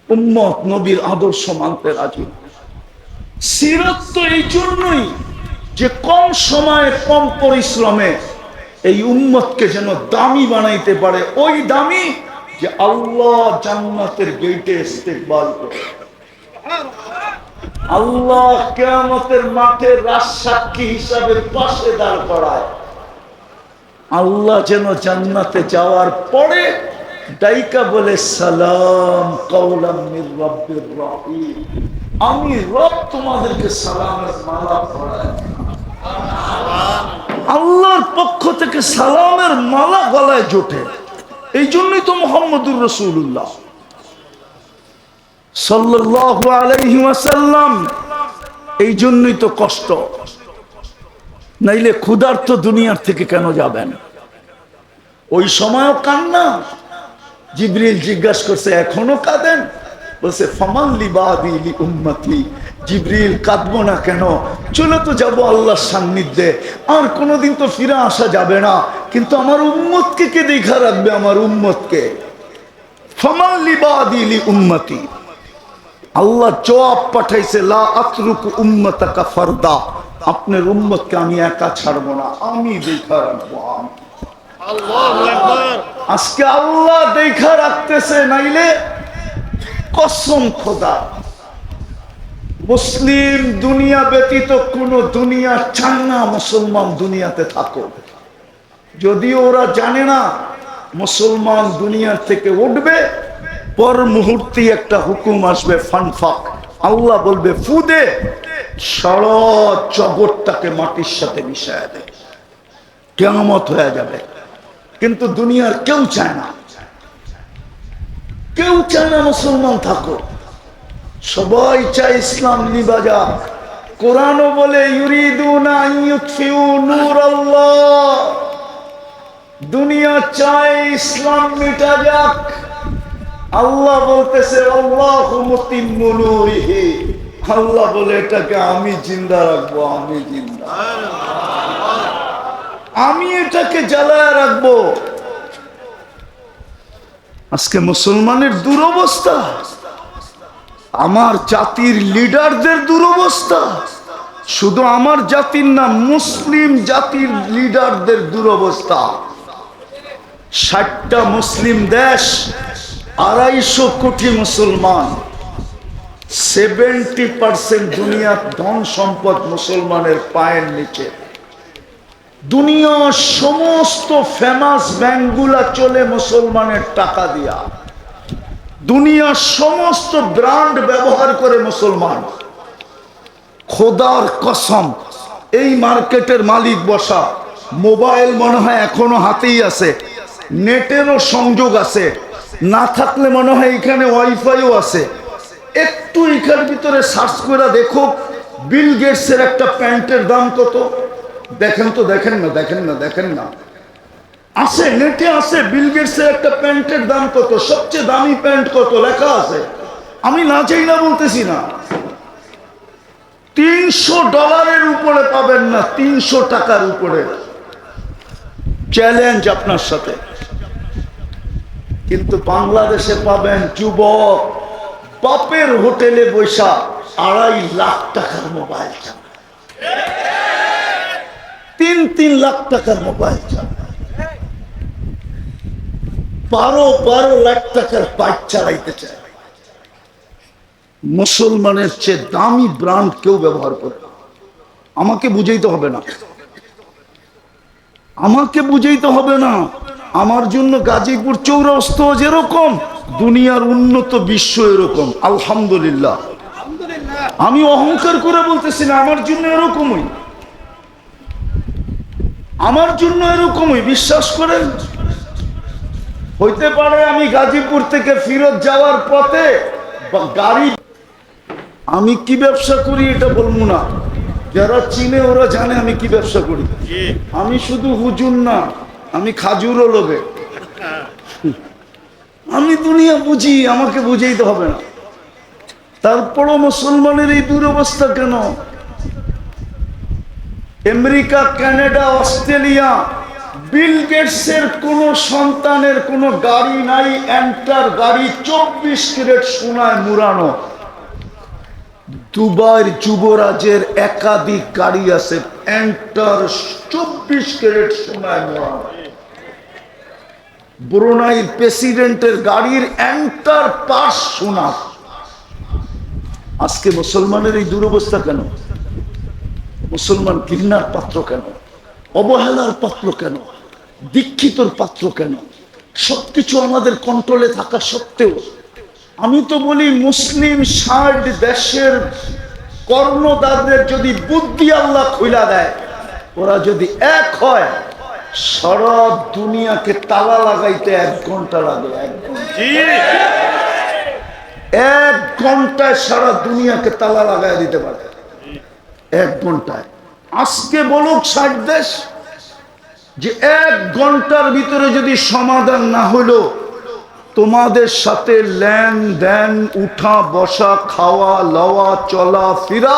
উম্মত নবীর আদর্শ মানতে রাজি। সিরাত তো এই জন্যই যে কম সময়ে কম পরিশ্রমে এই উম্মতকে যেন দামি বানাইতে পারে, ওই দামি যে আল্লাহ জান্নাতের গেটে ইস্তেকবাল করে, আল্লাহ কিয়ামতের মাঠে রাজসাক্ষী হিসাবে পাশে দাঁড় করায়। আল্লাহ যেন জান্নাতে যাওয়ার পরে ডাইকা বলে সালাম কাওলাম মির রাব্বির রহিম, আমি রব তোমাদেরকে সালামের মালা পরাই। আল্লাহর পক্ষ থেকে সালামের মালা গলায় জোটে। এই জন্যই তো মুহাম্মদুর রাসূলুল্লাহ সাল্লাল্লাহু আলাইহি ওয়াসাল্লাম। এই জন্যই তো কষ্ট, নাইলে ক্ষুধার্ত দুনিয়ার থেকে কেন যাবেন? ওই সময়ও কান্না। জিবরিল জিজ্ঞাসা করছে, এখনো কাঁদেন? বলছে ফামান লিবাদি লি উম্মতি। জিবরিল, কাঁদবো না কেন? চলে তো যাবো আল্লাহর সান্নিধ্যে, আর কোনোদিন তো ফিরে আসা যাবে না, কিন্তু আমার উম্মতকে কে দেখা রাখবে? আমার উম্মতকে। ফামান লিবাদি লি উম্মতি। আল্লাহ জবাব পাঠাইছে, লা আতরুকু উম্মতাকা ফারদা। আপনার উম্মতকে আমি একা ছাড়বো না, আমি দেখা রাখবো। আমি আল্লাহু আকবার। আজকে আল্লাহ দেখা রাখতেছে, নাইলে কসম খোদা মুসলিম দুনিয়া ব্যতীত কোন দুনিয়া চান না মুসলমান দুনিয়াতে থাকো। যদিও ওরা জানে না মুসলমান দুনিয়ার থেকে উঠবে, পর মুহূর্তে একটা হুকুম আসবে, ফানফাক। আল্লাহ বলবে ফু দে, সারা জগৎটাকে মাটির সাথে মিশায় দে, কিয়ামত হয়ে যাবে। কিন্তু দুনিয়ার কেউ চায় না, কেউ চায় না মুসলমান থাকো। সবাই চায় ইসলাম নিভা যাক। কোরআনও বলে ইউরিদুনা আন ইউতফিউ নূরাল্লাহ। দুনিয়া চায় ইসলাম মিটা যাক। আল্লাহ বলতেছে আল্লাহু মুতিম্মু নূরিহি। আল্লাহ বলে এটাকে আমি জিন্দা রাখবো, আমি জিন্দা, আমি এটাকে জ্বালায় রাখবো। আজকে মুসলমানের দুরবস্থা, আমার জাতির লিডারদের দুরবস্থা, শুধু আমার জাতির না, মুসলিম জাতির লিডারদের দুরবস্থা। 60টা মুসলিম দেশ, 250 কোটি মুসলমান, 70% দুনিয়ার ধন সম্পদ মুসলমানের পায়ের নিচে। দুনিয়ার সমস্ত ফেমাস ব্যাংকগুলা চলে মুসলমানের টাকা দিয়া। দুনিয়ার সমস্ত ব্র্যান্ড ব্যবহার করে মুসলমান। খোদার কসম, এই মার্কেটের মালিক বসা, মোবাইল মনে হয় এখনো হাতেই আছে, নেটেরও সংযোগ আছে, না থাকলে মনে হয় এখানে ওয়াইফাইও আছে। একটু এখান ভিতরে সার্চ করে দেখো বিল গেটসের একটা প্যান্টের দাম কত। দেখেন তো, দেখেন না, দেখেন না, দেখেন না, আছে, নেটে আছে। বিল গেটসের একটা প্যান্টের দাম কত, সবচেয়ে দামি প্যান্ট কত, লেখা আছে। আমি না চাই না বলতেছি না, $300 উপরে পাবেন না, 300 টাকার উপরে। চ্যালেঞ্জ আপনার সাথে। কিন্তু বাংলাদেশে পাবেন যুবক বাপের হোটেলে বৈশা 2.5 লাখ টাকার মোবাইল চালায়, 3 লাখ টাকার মোবাইল চালায়, 12 লাখ টাকার বাইক চালাইতে চায়। মুসলমানের চেয়ে দামি ব্র্যান্ড কেউ ব্যবহার করে না। আমাকে বুঝাইতে হবে না, আমাকে বুঝাইতে হবে না। আমার জন্য গাজীপুর চৌরাস্ত যেরকম, দুনিয়ার উন্নত বিশ্ব এরকম। আলহামদুলিল্লাহ, আমি অহংকার করে বলতেছি না, আমার জন্য এরকমই, আমার জন্য এরকমই, বিশ্বাস করেন। হইতে পারে আমি গাজীপুর থেকে ফিরত যাওয়ার পথে গাড়ি, আমি কি ব্যবসা করি এটা বলবো না, যারা চিনে ওরা জানে আমি কি ব্যবসা করি। আমি শুধু হুজুর না, আমি খাজুরও লোভে। আমি দুনিয়া বুঝি, আমাকে বুঝাইতে হবে না। তারপরও মুসলমানের এই দুরবস্থা কেন? আমেরিকা, কানাডা, অস্ট্রেলিয়া, বিল গেটসের কোন সন্তানের কোন গাড়ি নাই, এন্টার গাড়ি 24 ক্যারেট সোনায় মুড়ানো। দুবাইয়ের যুবরাজের একাধিক গাড়ি আছে, এন্টার 24 ক্যারেট সোনায় মুড়ানো। ব্রুনাইয়ের প্রেসিডেন্টের গাড়ির এন্টার পাশ সোনা। আজকে মুসলমানের এই দুরবস্থা কেন? মুসলমান ঘৃণার পাত্র কেন? অবহেলার পাত্র কেন? দীক্ষিতর পাত্র কেন? সবকিছু আমাদের কন্ট্রোলে থাকা সত্ত্বেও আমি তো বলি মুসলিম 60 দেশের কর্ণদারদের যদি বুদ্ধি আল্লাহ খুইলা দেয়, ওরা যদি এক হয়, সারা দুনিয়াকে তালা লাগাইতে 1 ঘন্টা লাগে। 1 ঘন্টা। 1 ঘন্টায় সারা দুনিয়াকে তালা লাগাই দিতে পারে, 1 ঘন্টায়। আজকে বলুক 60 দেশ যে 1 ঘন্টার ভিতরে যদি সমাধান না হলো, তোমাদের সাথে লেনদেন, উঠা বসা, খাওয়া লওয়া, চলা ফিরা,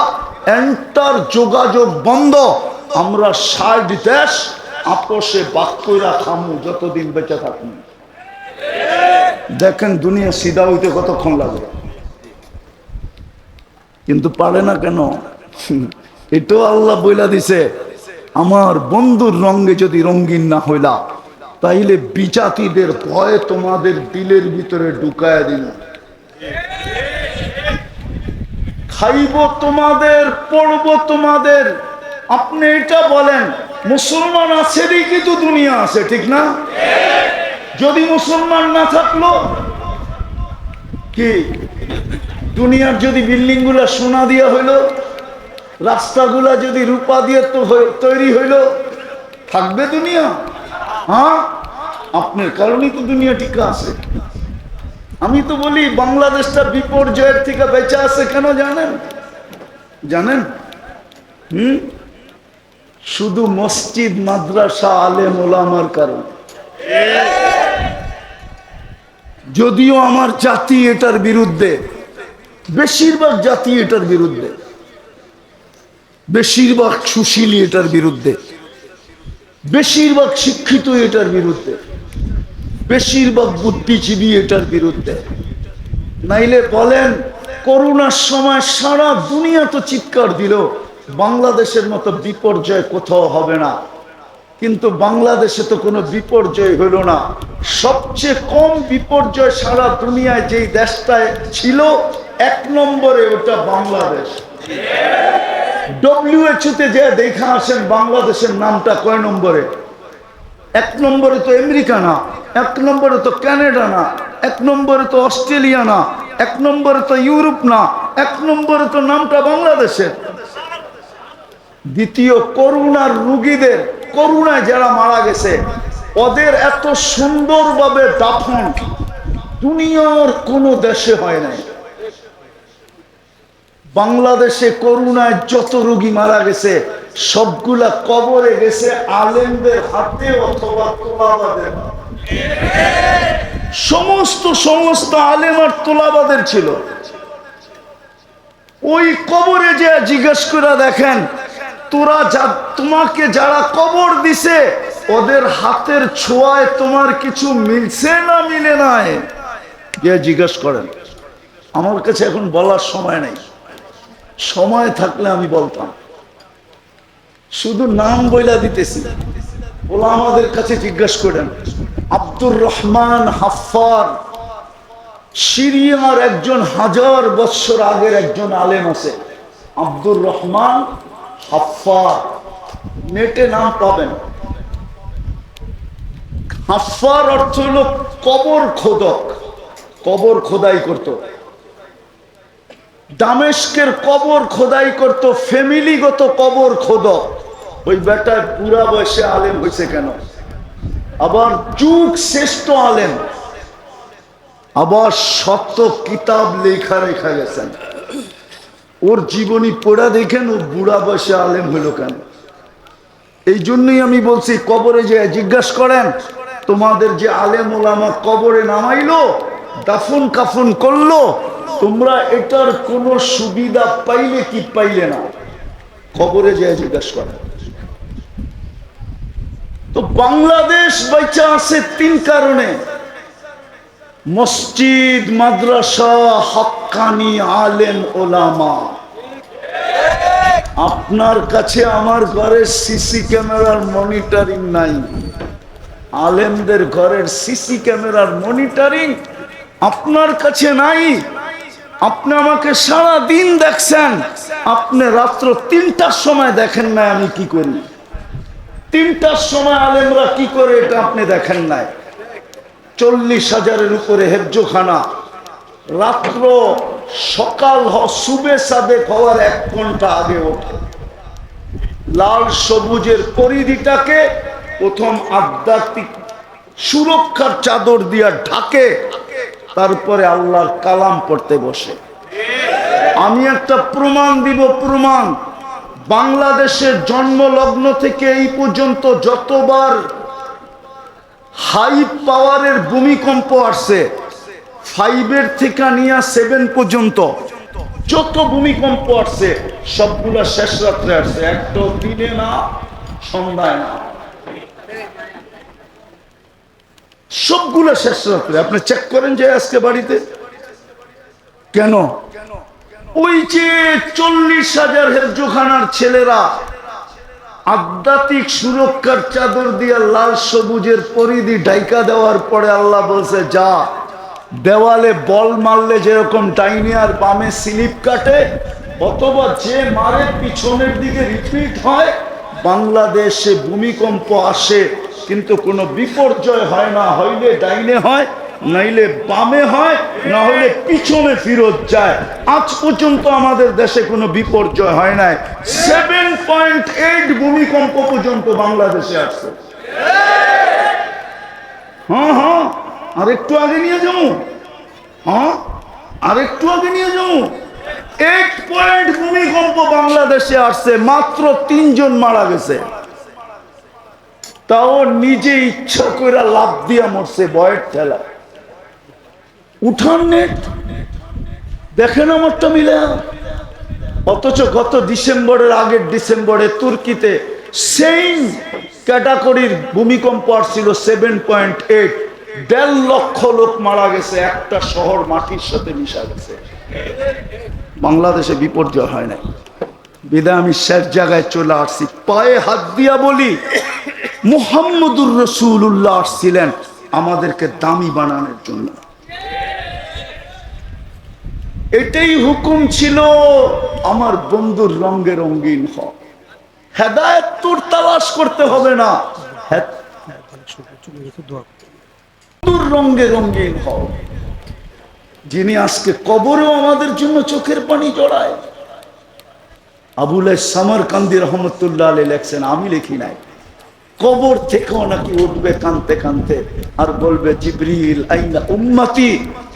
এন্টার যোগাযোগ বন্ধ, আমরা 60 দেশ আপোষে বাক্যরা খামু যতদিন বেঁচে থাকুন। দেখেন দুনিয়া সিধা হইতে কতক্ষণ লাগে, কিন্তু পারে না কেন? এটাও আল্লাহ বইলা দিছে, আমার বন্ধুর রঙে যদি রঙিন না হইলা, তাইলে বিজাতিদের ভয়ে তোমাদের দিলের ভিতরে ঢুকায় দিল। খাইব তোমাদের, পড়ব তোমাদের। আপনি এটা বলেন, মুসলমান আছে দেখি তো দুনিয়া আছে, ঠিক না? যদি মুসলমান না থাকলো কি, দুনিয়ার যদি বিল্ডিং গুলা সোনা দিয়া হইলো, রাস্তাগুলা যদি রূপা দিয়ে তৈরি হইলো, থাকবে দুনিয়া? হ্যাঁ, আপনার কারণেই তো দুনিয়া টিকা আছে। আমি তো বলি বাংলাদেশটা বিপর্যয়ের থেকে বেঁচে আছে কেন জানেন? জানেন? শুধু মসজিদ, মাদ্রাসা, আলেম ওলামার কারণে। যদিও আমার জাতি এটার বিরুদ্ধে, বেশিরভাগ জাতি এটার বিরুদ্ধে, বেশিরভাগ সুশীলী এটার বিরুদ্ধে, বেশিরভাগ শিক্ষিত এটার বিরুদ্ধে, বেশিরভাগ বুদ্ধিজীবী এটার বিরুদ্ধে। নাইলে বলেন, করোনার সময় সারা দুনিয়া তো চিৎকার দিল বাংলাদেশের মতো বিপর্যয় কোথাও হবে না, কিন্তু বাংলাদেশে তো কোনো বিপর্যয় হইল না। সবচেয়ে কম বিপর্যয় সারা দুনিয়ায় যেই দেশটায় ছিল 1 নম্বরে, ওটা বাংলাদেশ। WHO-তে যে দেখা আসেন বাংলাদেশের নামটা কয় নম্বরে? 1 নম্বরে তো আমেরিকা না, 1 নম্বরে তো কানাডা না, 1 নম্বরে তো অস্ট্রেলিয়া না, 1 নম্বরে তো ইউরোপ না, 1 নম্বরে তো নামটা বাংলাদেশের। দ্বিতীয়, করোনার রোগীদের, করোনায় যারা মারা গেছে ওদের এত সুন্দরভাবে দাফন দুনিয়ার কোনো দেশে হয় নাই। বাংলাদেশে করোনায় যত রোগী মারা গেছে সবগুলা কবরে গেছে আলেমদের হাতে অথবা তোলাবাদের। সমস্ত আলেম আর তোলাবাদের ছিল। ওই কবরে যে জিজ্ঞেস করে দেখেন, তোমাকে যারা কবর দিছে ওদের হাতের ছোঁয়ায় তোমার কিছু মিলছে না মিলে নাই, যে জিজ্ঞেস করেন। আমার কাছে এখন বলার সময় নেই, সময় থাকলে আমি বলতাম। শুধু নাম বইলা দিতেছি, ওলা আমাদের কাছে জিজ্ঞেস করেন। আব্দুর রহমান হাফফার, সিরিয়ার একজন 1000 বছর আগের একজন আলেম আছে, আব্দুর রহমান হাফফার, নেটে নাম পাবেন। হাফফার অর্থ হলো কবর খোদক, কবর খোদাই করত। দামেস্কের কবর খোদাই করত, ফ্যামিলিগত কবর খোদক। ওই বেটায় পুরা বয়সে আলেম হয়েছে কেন? আবার যুগ শ্রেষ্ঠ আলেম, আবার শত কিতাব লেখা গেছেন। ওর জীবনী পড়া দেখেন ও বুড়া বয়সে আলেম হইল কেন? এই জন্যই আমি বলছি, কবরে যে জিজ্ঞাসা করেন, তোমাদের যে আলেম ওলামা কবরে নামাইলো, দাফন কাফন করলো, তোমরা এটার কোনো সুবিধা পাইলে কি পাইলে না? কবরে যে জিজ্ঞাসা করেন। তো বাংলাদেশ বাইচা আছে 3 কারণে: মসজিদ, মাদ্রাসা, হক্কানি আলেম ওলামা। আপনার কাছে আমার ঘরের সিসি ক্যামেরার মনিটরিং নাই, আলেমদের ঘরের সিসি ক্যামেরার মনিটরিং আপনার কাছে নাই। আপনি আমাকে সারা দিন দেখছেন, আপনি রাত্র 3টার সময় দেখেন না আমি কি করি। 3টার সময় আলেমরা কি করে এটা আপনি দেখেন নাই। 40,000-এর উপরে হেফজোখানা, রাত্র সকাল সুবে সাদেক হওয়ার 1 ঘন্টা আগে ওঠে, লাল সবুজের পরিধিটাকে প্রথম আধ্যাত্মিক সুরক্ষার চাদর দিয়া ঢাকে, তারপরে আল্লাহর কালাম পড়তে বসে। আমি একটা প্রমাণ দিব, প্রমাণ। বাংলাদেশের জন্মলগ্ন থেকে এই পর্যন্ত যতবার হাই পাওয়ারের ভূমিকম্প আসছে, 5 থেকে নিয়ে 7 পর্যন্ত যত ভূমিকম্প আসছে সবগুলা শেষ রাত্রে আসছে, একটা দিনে না, সন্ধ্যায় না, সবগুলা শেষ রাত্রে। আপনি চেক করেন যে আজকে বাড়িতে কেন ওই যে 40,000 হেফজোখানার ছেলেরা আধ্যাত্মিক সুরক্ষার চাদর দিয়ে লাল সবুজের পরিধি ঢাইকা দেওয়ার পরে আল্লাহ বলছে, যা দেওয়ালে বল মারলে যেরকম ডাইনে আর বামে স্লিপ কাটে, অথবা যে মারে পিছনের দিকে রিপিট হয়। বাংলাদেশে ভূমিকম্প আসে কিন্তু কোনো বিপর্যয় হয় না, হইলে ডাইনে হয়, নাইলে বামে হয়, না হলে পিছনে ফিরত যায়। আজ পর্যন্ত আমাদের দেশে কোনো বিপর্যয় হয় নাই। 7.8 ভূমিকম্প পর্যন্ত বাংলাদেশে আসছে। হ্যাঁ, আর একটু আগে নিয়ে যাবো, আর একটু আগে নিয়ে যাবো। 8 পয়েন্ট ভূমিকম্প বাংলাদেশে আসছে, মাত্র 3 জন মারা গেছে, তাও নিজে ইচ্ছা করে লাভ দিয়া মরছে বয়ের ঠেলা। উঠান নেট দেখেন আমারটা মিলে। অথচ গত ডিসেম্বরের আগের ডিসেম্বরে তুর্কিতে সেম ক্যাটাগরির ভূমিকম্প আসছিল 7.8, 1.5 লক্ষ লোক মারা গেছে, একটা শহর মাটির সাথে মিশা গেছে। বাংলাদেশে বিপর্যয় হয় নাই বিদায় আমি শেষ জায়গায় চলে আসছি। পায়ে হাত দিয়া বলি, মুহাম্মদুর রাসূলুল্লাহ আসছিলেন আমাদেরকে দামি বানানোর জন্য। এটাই হুকুম ছিল, আমার বন্ধুর রঙে রঙিন হ। হেদায়েত তোর তালাশ করতে হবে না, বন্ধুর রঙে রঙিন হ। যিনি আজকে কবরেও আমাদের জন্য চোখের পানি জড়ায়। আবুল সামারকান্দি রহমতুল্লাহ আলাইহি লেখছেন, আমি লিখি নাই, কবর থেকেও নাকি উঠবে কানতে কানতে আর বলবে, জিবরিল আইনা উম্মতি,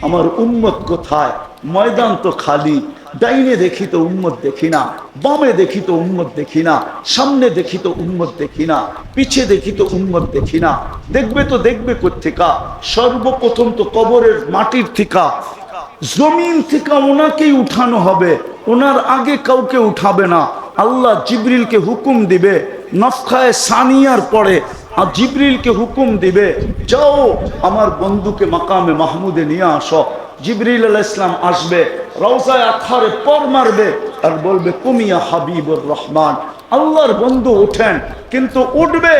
আমার উম্মত কোথায়? ময়দান তো খালি, ডাইনে দেখি তো উম্মত দেখি না, বামে দেখি তো উম্মত দেখি না, সামনে দেখি তো উম্মত দেখি না, পিছে দেখি তো উম্মত দেখি না। দেখবে তো দেখবে কোত্থেকা? সর্বপ্রথম তো কবরের মাটির থিকা, জমিন থেকে ওনাকেই উঠানো হবে, ওনার আগে কাউকে উঠাবে না। আল্লাহ জিবরিলকে হুকুম দিবে, নফখায়ে সানিয়ার পরে আর জিবরিলকে হুকুম দিবে, যাও আমার বন্ধুকে মাকামে মাহমুদে নিয়ে আসো। জিবরিল আলাইহিস সালাম আসবে, রওজায়ে আতহারে পর মারবে আর বলবে, কুমিয়া হাবিবুর রহমান, আল্লাহর বন্ধু ওঠেন। কিন্তু উঠবে,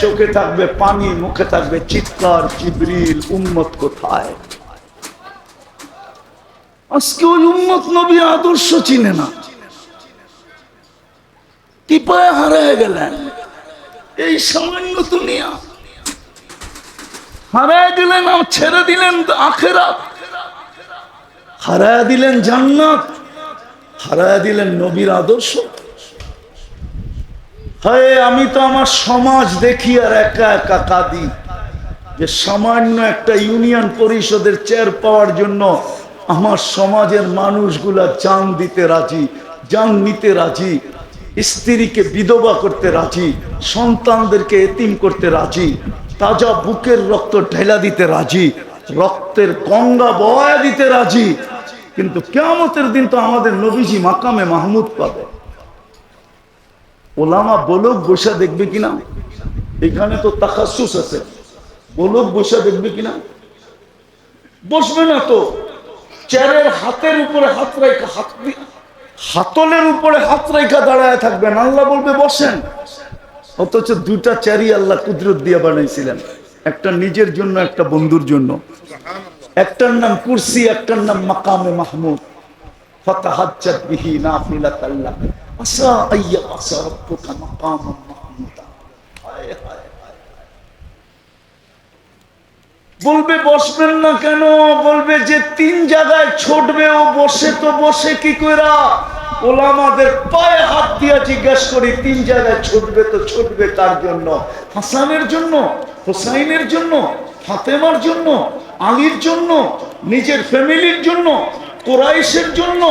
চোখে থাকবে পানি, মুখে থাকবে চিৎকার, জিবরিল উম্মত কোথায়? আজকে ওই উম্মত নবীর আদর্শ চিনে না, টিপায় হারায় গেলেন। এই সামান্য দুনিয়া হারায় দিলেন, ছেড়ে দিলেন আখিরাত, হারায় দিলেন জান্নাত, হারায় দিলেন নবীর আদর্শ। হায়, আমি তো আমার সমাজ দেখি আর একা একা কাঁদি যে সামান্য একটা ইউনিয়ন পরিষদের চেয়ার পাওয়ার জন্য আমার সমাজের মানুষগুলা জান দিতে রাজি, জান নিতে রাজি, স্ত্রীকে বিধবা করতে রাজি, সন্তানদেরকে এতিম করতে রাজি, তাজা বুকের রক্ত ঢেলা দিতে রাজি, রক্তের গঙ্গা বয়া দিতে রাজি। কিন্তু কিয়ামতের দিন তো আমাদের নবীজি মাকামে মাহমুদ পাবে। ওলামা বলক বসা দেখবে কিনা? এখানে তো তাখাসুস আছে, বলক বসা দেখবে কিনা? বসবে না তো, চেয়ারের হাতের উপরে হাত রেখা, হাতলের উপরে হাত রেখা দাঁড়ায় থাকবেন, আল্লাহ বলবে বসেন। অথচ 2টা চেয়ারই আল্লাহ কুদরত দিয়ে বানাইছিলেন, একটা নিজের জন্য, একটা বন্ধুর জন্য। একটার নাম কুরসি, একটার নাম মাকামে মাহমুদ। ফাতাহাজ্জাত বিহি নাফিলাতাল লাক আসা আইয়া আসা রাব্বুকা মাকামান মাহমুদা। হায় হায়, বলবে বসবেন না কেন? বলবে যে 3 জায়গায় ছুটবে, ও বসে তো বসে কি কইরা? ওলামাদের পায়ে হাত দিয়া জিজ্ঞাসা করি, 3 জায়গায় ছুটবে তো ছুটবে কার জন্য? হাসানের জন্য, হুসাইনের জন্য, ফাতেমার জন্য? আলীর জন্য, নিজের ফ্যামিলির জন্য, কুরাইশের জন্য,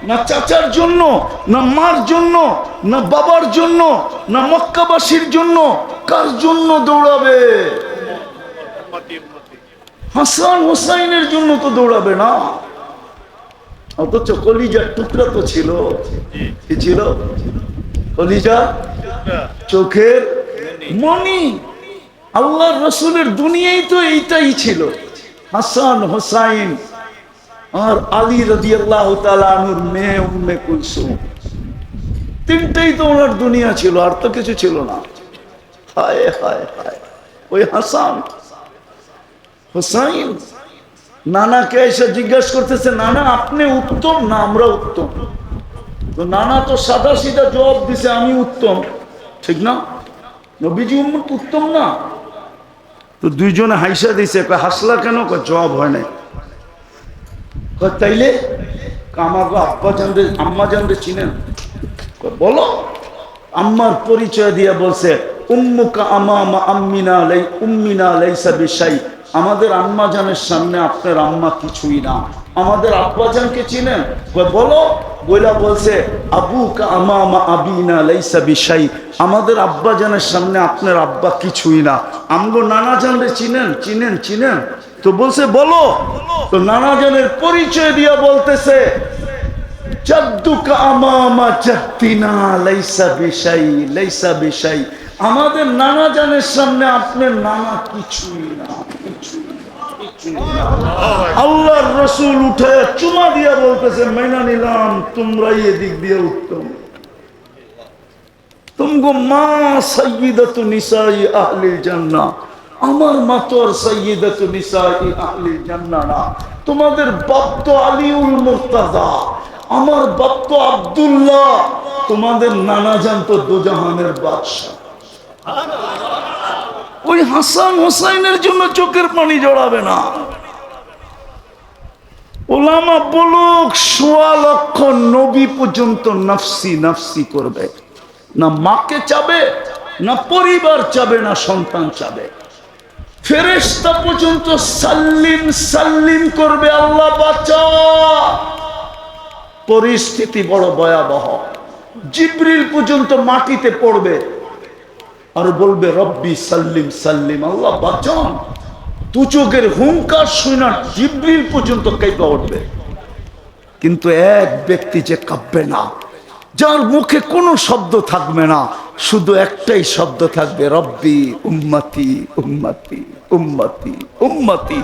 না চাচার জন্য, না মার জন্য, না বাবার জন্য, না মক্কাবাসীর জন্য? কার জন্য দৌড়াবে? হাসান হোসাইনের জন্য তো দৌড়াবে না। অথচ কলিজার টুকরা তো ছিল। কি ছিল? কলিজা, চোখের মনি। আল্লাহর রসুলের দুনিয়ায় তো এইটাই ছিল, হাসান হোসাইন আর আলী রাদিয়াল্লাহু তাআলা আনহুর মেয়ে উম্মে কুলসুম। তিনটাই তো ওনার দুনিয়া ছিল, আর তো কিছু ছিল না। হায় হায় হায়, ওই হাসান হোসাইন নানাকে এসে জিজ্ঞাসা করতেছে, নানা আপনি উত্তম না আমরা উত্তম? তো নানা তো সাদা সিধা জবাব দিছে, আমি উত্তম। ঠিক না? নবীজি উম্মত উত্তম না? তো দুইজনে হাইসা দিছে। হাসলা কেন? জবাব হয় নাই। তাইলে আমাকে আব্বা জানরে আম্মা জানরে চিনেন? বলো। আম্মার পরিচয় দিয়ে বলছে, উম্মুকা আমামা আম্মিনা লাই উম্মিনা লাইসা বিশাই। আমাদের আম্মা জানের সামনে আপনার আম্মা কিছুই না। আমাদের আব্বা জানকে চিনেন? বলো। বইলা বলছে, আবুকা আমামা আবিনা লাইসা বিশাই। আমাদের আব্বা জানের সামনে আপনার আব্বা কিছুই না। আমগো নানা জানরে চিনেন? চিনেন চিনেন। তো বলছে বলো। তো নানা জানের পরিচয় দিয়া বলতেছে, জাদ্দুকা আমামা জাদ্দিনা লাইসা বিশাই লাইসা বিশাই। আমাদের নানা জানের সামনে আপনার নানা কিছুই না, কিছুই না, কিছুই না। আল্লাহর রাসূল উঠে চুমা দিয়া বলতেছে, মেনা নিলাম তোমরাই এদিক দিয়ে উত্তম। তুমগো মা সাইয়্যিদাতু নিসাই আহলিল জান্নাহ। আমার মা তো আর সাইয়্যিদাতু নিসাই আহলিল জান্নাহ না। তোমাদের বাপ তো আলীউল মুর্তাজা, আমার বাপ তো আব্দুল্লাহ। তোমাদের নানা জান তো দোজাহানের বাদশা। ওই হাসান হোসাইনের জন্য চোখের পানি জড়াবে না। ওলামা বলুক ১৬ লক্ষ নবী পর্যন্ত নফসি নফসি করবে না। মাকে চাবে না, পরিবার চাবে না, সন্তান চাবে। ফেরেশতা পর্যন্ত সাল্লিম সাল্লিম করবে, আল্লাহ বাঁচা। পরিস্থিতি বড় ভয়াবহ। জিবরিল পর্যন্ত মাটিতে পড়বে আর বলবে, রব্বি সাল্লিম সাল্লিম, আল্লাহ বাঁচান। দু চোখের হুঙ্কার শুনে জিবরিল পর্যন্ত কাঁপে উঠবে। কিন্তু এক ব্যক্তি যে কাঁপবে না, যার মুখে কোনো শব্দ থাকবে না, শুধু একটাই শব্দ থাকবে, রব্বি উম্মতি উম্মতি উম্মতি উম্মতি।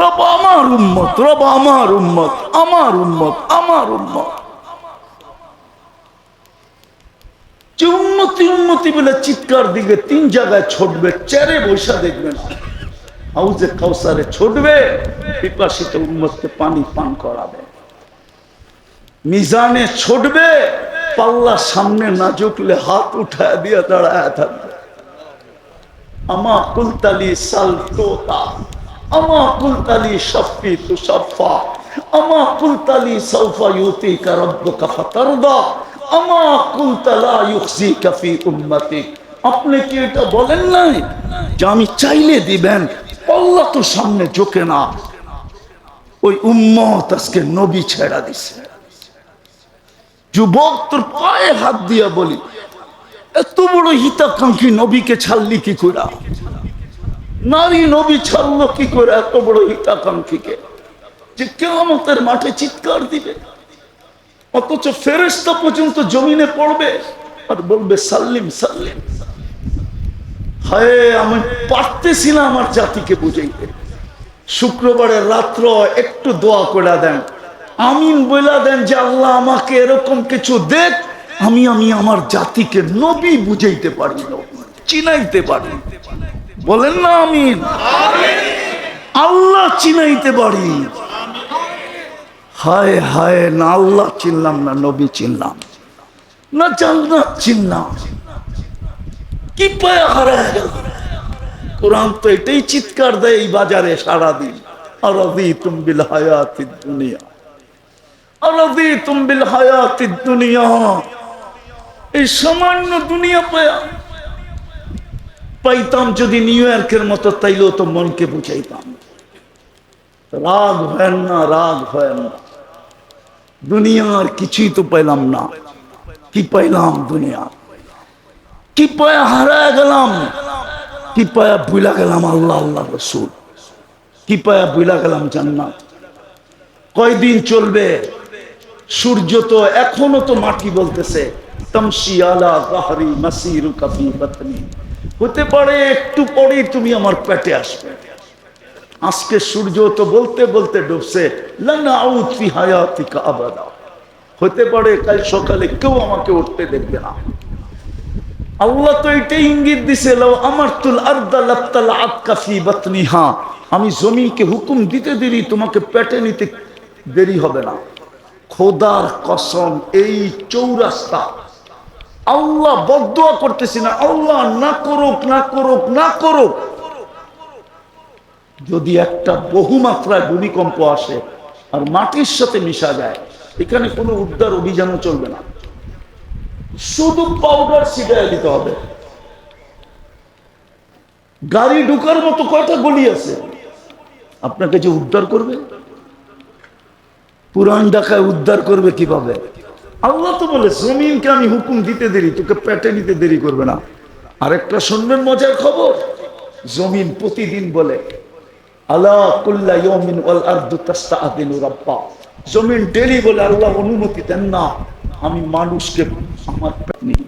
রব আমার উম্মত, রব আমার উম্মত, আমার উম্মত, আমার উম্মত। যে উন্নতি উন্নতি বলে চিৎকার দিকে 3 জায়গায় ছুটবে, চেরে বৈশা দেখবে না। হাউজে কাউসারে ছুটবে, পিপাসিত উম্মতকে পানি পান করাবে। মিজানে ছুটবে, পাল্লা সামনে না ঝুঁকলে হাত উঠায় দিয়ে দাঁড়ায় থাকবে। আমা কুলতালি সাল তোতা, আমা কুলতালি শফি তুশফা, আমা কুলতালি সৌফা ইউতিকা রাব্বুকা ফাতারদা, আমা কুলতা লা ইউখজিকা ফি উম্মতিক। আপনি কি এটা বলেন নাই যে আমি চাইলে দিবেন? পাল্লা তো সামনে ঝুঁকে না। ওই উম্মত আজকে নবী ছেড়া দিছে। যুবক, তোর পায়ে হাত দিয়া বলি, এত বড় হিতাকাঙ্ক্ষী নবীকে ছাড়লি কি করে? নারী নবী ছাড়লো কি করে এত বড় হিতাকাঙ্ক্ষীকে, যে কিয়ামতের মাঠে চিৎকার দিবে? অথচ ফেরেশতা পর্যন্ত জমিনে পড়বে আর বলবে সাল্লিম সাল্লিম। হায়, আমি পারতেছি না আমার জাতিকে বুঝাইতে। শুক্রবারের রাত্র একটু দোয়া করে দেন, আমিন বইলা দেন যে আল্লাহ আমাকে এরকম কিছু দেখ, আমি আমার জাতিকে নবী বুঝাইতে পারি, চিনাইতে পারি। বলেন না আমিন। আল্লাহ চিনাইতে পারি। হায় হায়, না আল্লাহ চিনলাম না, নবী চিনলাম না, জান্নাত চিনলাম, কি পায়া হারায় গেল। কোরআন তো এটাই চিৎকার দেয় এই বাজারে সারাদিন, আরাদিতুম বিল হায়াতিদ দুনিয়া, আরাদিতুম বিল হায়াতিদ দুনিয়া। এই সামান্য দুনিয়া পাইতাম যদি নিউ ইয়র্কের মতো, তাইলেও তো মনকে বুঝাইতাম। রাগ হয় না, রাগ হয় না। দুনিয়ার কিছুই তো পাইলাম না। কি পাইলাম? দুনিয়া কি পায়া হারায় গেলাম? কি পায়া ভুলা গেলাম আল্লাহ আল্লাহ রসুল? কি পায়া ভুলা গেলাম জান্নাত? কয়দিন চলবে? সূর্য তো এখনো তো মাটি বলতেছে তামশি আলা যাহরি মাসিরুকা ফি বাতনি। হতে পারে একটু পরেই তুমি আমার পেটে আসবে। আজকে সূর্য তো বলতে বলতে ডুবছে লান আউদ ফি হায়াতিকা আবাদা। হতে পারে কাল সকালে কেউ আমাকে উঠতে দেখবে না। আল্লাহ তো এটাই ইঙ্গিত দিছে লাউ আমারতুল আরদা লাতাল আতকা ফি বাতনিহা। আমি জমিনকে হুকুম দিতে দেরি তোমাকে পেটে নিতে দেরি হবে না। খোদার কসম, এই চৌরাস্তা আল্লাহ বদদুয়া করতেছি না, আল্লাহ না করুক না করুক না করুক, যদি একটা বহুমাত্রায় ভূমিকম্প আসে আর মাটির সাথে মিশা যায়, এখানে কোনো উদ্ধার অভিযানও চলবে না। শুধু পাউডার ছিটায় দিতে হবে। গাড়ি ঢুকার মতো কয়টা গলি আছে, আপনাকে যে উদ্ধার করবে? পুরান ঢাকায় উদ্ধার করবে কিভাবে? আল্লাহ তো বলে জমিনকে আমি হুকুম দিতে দেরি, তোকে পেটে নিতে দেরি করবে না। আরেকটা শুনবেন মজার খবর, জমিন প্রতিদিন বলে আলা কুল্লা ইয়াউমিন ওয়াল আরদু তাস্তাআদিনু রাব্বা। জমিন ডেলি বলে আল্লাহ অনুমতি দেন না আমি মানুষকে আমার পেটে নিই।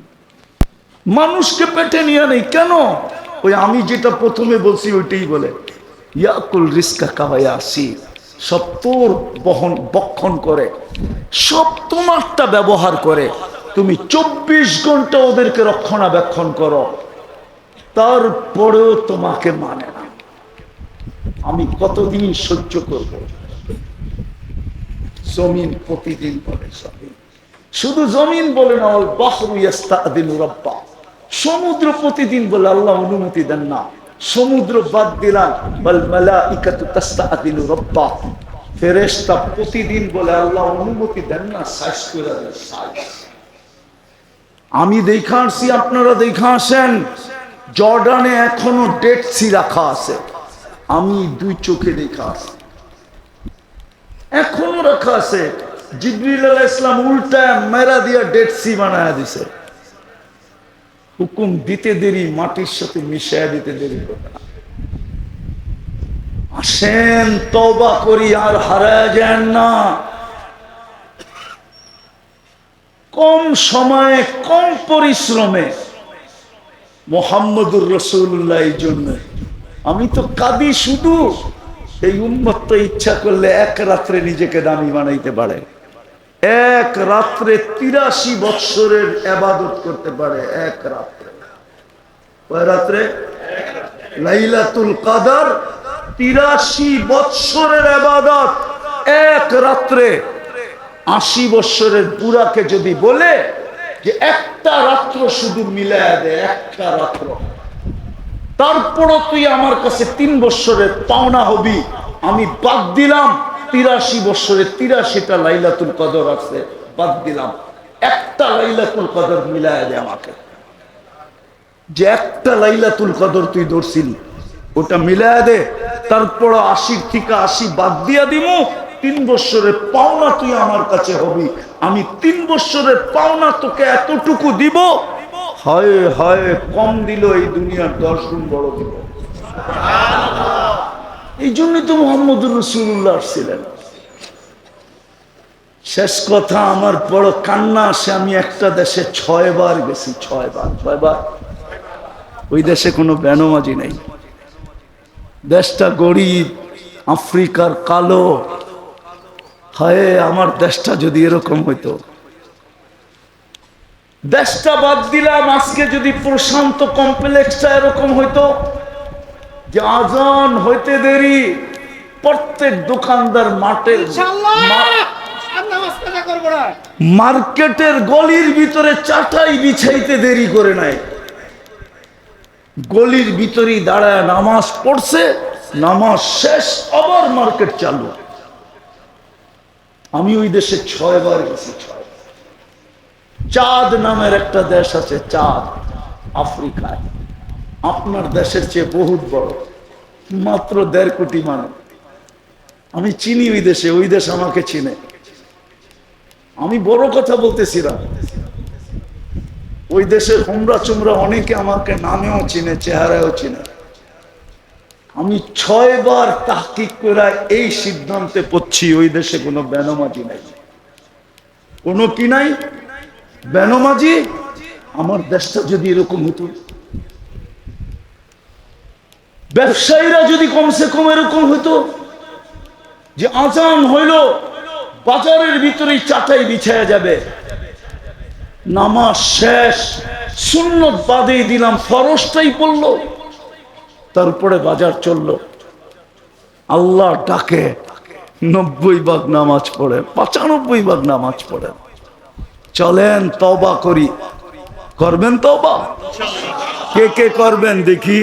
মানুষকে পেটে নিয়ে নেই কেন? ওই আমি যেটা প্রথমে বলছি ওইটাই বলে ইয়াকুল রিজকা কাওয়ায়াসি। সব তোর বহন বক্ষণ করে, সব তোমারটা ব্যবহার করে। তুমি 24 ঘন্টা ওদেরকে রক্ষণাবেক্ষণ করো, তারপরেও তোমাকে মানে না। আমি কতদিন সহ্য করব? জমিন প্রতিদিন বলে, জমিন শুধু জমিন বলে না, ওই বাহরু ইস্তাআদিনু রাব্বা। সমুদ্র প্রতিদিন বলে আল্লাহ অনুমতি দেন না। সমুদ্র বাদ দিলাম বল মালাইকাতু তাস্তাআদিনু রাব্বা। ফেরেশতা প্রতিদিন বলে আল্লাহ অনুমতি দেন না, সাইজ করে দেন সাইজ। আমি দেখা আসছি, আপনারা দেখা আসেন, জর্ডানে এখনো ডেড সি রাখা আছে। আমি দুই চোখে দেখা আসছি, এখনো রাখা আছে। জিবরিল আলাইহিস সালাম উল্টা মেরা দিয়া ডেড সি বানায়া দিছে। হুকুম দিতে দেরি, মাটির সাথে মিশাইয়া দিতে দেরি করবে না। আসেন তওবা করি, আর হারায় যান না। কম সময়ে কম পরিশ্রমে মুহাম্মদুর রাসূলুল্লাহ। এই জন্য আমি তো কাঁদি শুধু, এই উম্মত তো ইচ্ছা করলে এক রাত্রে নিজেকে দামি বানাইতে পারে। এক রাত্রে 83 বৎসরের ইবাদত করতে পারে। এক রাত্রে, কয় রাত্রে? লাইলাতুল কদর 83 বৎসরের ইবাদত এক রাত্রে। 80 বৎসরের বুড়াকে যদি বলে যে একটা রাত্র শুধু মিলায়া দে, একটা রাত্র, তারপরও তুই আমার কাছে 3 বৎসরের পাওনা হবি, আমি বাদ দিলাম 83 বৎসরে 83টা লাইলাতুল কদর আছে, বাদ দিলাম। একটা লাইলাতুল কদর মিলায়া দে আমাকে। যে একটা লাইলাতুল কদর তুই ধরছিলি ওটা মিলায়া দে, তারপর 80 থেকে 80 বাদ দিয়া দিমু। 3 বৎসরের পাওনা তুই আমার কাছে হবি, আমি 3 বৎসরের পাওনা তোকে এতটুকু দিব। হয় হয় কম দিল, এই দুনিয়ার 10 গুণ বড় দিব। এই জন্যই তো মুহাম্মদুর রাসূলুল্লাহ ছিলেন। শেষ কথা, আমার বড় কান্না আসে, আমি একটা দেশে 6 বার গেছি, 6 বার। ওই দেশে কোনো বেনমাজি নাই। দেশটা গরিব, আফ্রিকার কালো। হায় আমার দেশটা যদি এরকম হইতো। দেশটা বাদ দিলাম, আজকে যদি প্রশান্ত কমপ্লেক্সটা এরকম হইতো যে আজান হইতে দেরি, প্রত্যেক দোকানদার মার্কেটের গলির ভিতরে চাটাই বিছাইতে দেরি করে নাই, গলির ভিতরেই দাঁড়ায় নামাজ পড়ছে, নামাজ শেষ আবার মার্কেট চালু। আমি ওই দেশে 6 বার গেছি। চাঁদ নামের একটা দেশ আছে, চাঁদ, আফ্রিকায়, আপনার দেশের চেয়ে বহুত বড়, মাত্র 1.5 কোটি মানুষ। আমি চিনি ওই দেশ আমাকে চিনে। আমি বড় কথা বলতেছি না, ওই দেশের হোমরা চুমরা অনেকে আমাকে নামেও চিনে, চেহারাও চিনে। আমি 6 বার তাহকিক করে এই সিদ্ধান্তে পড়ছি ওই দেশে কোনো বেনমাজি নাই। কোনো কি নাই? বেনমাজি। আমার দেশটা যদি এরকম হতো, ব্যবসায়ীরা যদি কমসে কম এরকম হতো যে আজান হইল বাজারের ভিতরেই চাটাই বিছায়া যাবে, নামাজ শেষ, সুন্নত বাদেই দিলাম, ফরজটাই পড়লো, তারপরে বাজার চললো, আল্লাহ ডাকে 90 ভাগ নামাজ পড়ে, 95 ভাগ নামাজ পড়ে। চলেন তওবা করি। করবেন তওবা? কে কে করবেন দেখি?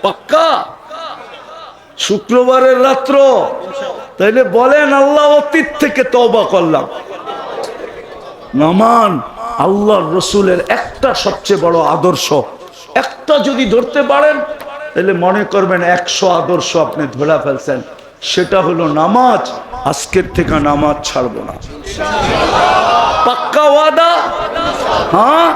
পাক্কা? শুক্রবারের রাত্র তাইলে বলেন আল্লাহ অতীত থেকে তওবা করলাম। নামান আল্লাহর রসুলের একটা সবচেয়ে বড় আদর্শ, একটা যদি ধরতে পারেন তাহলে মনে করবেন 100 আদর্শ আপনি ধরে ফেলছেন। সেটা হলো নামাজ। আজকের থেকে নামাজ ছাড়বো না। পাক্কা ওয়াদা? হ্যাঁ।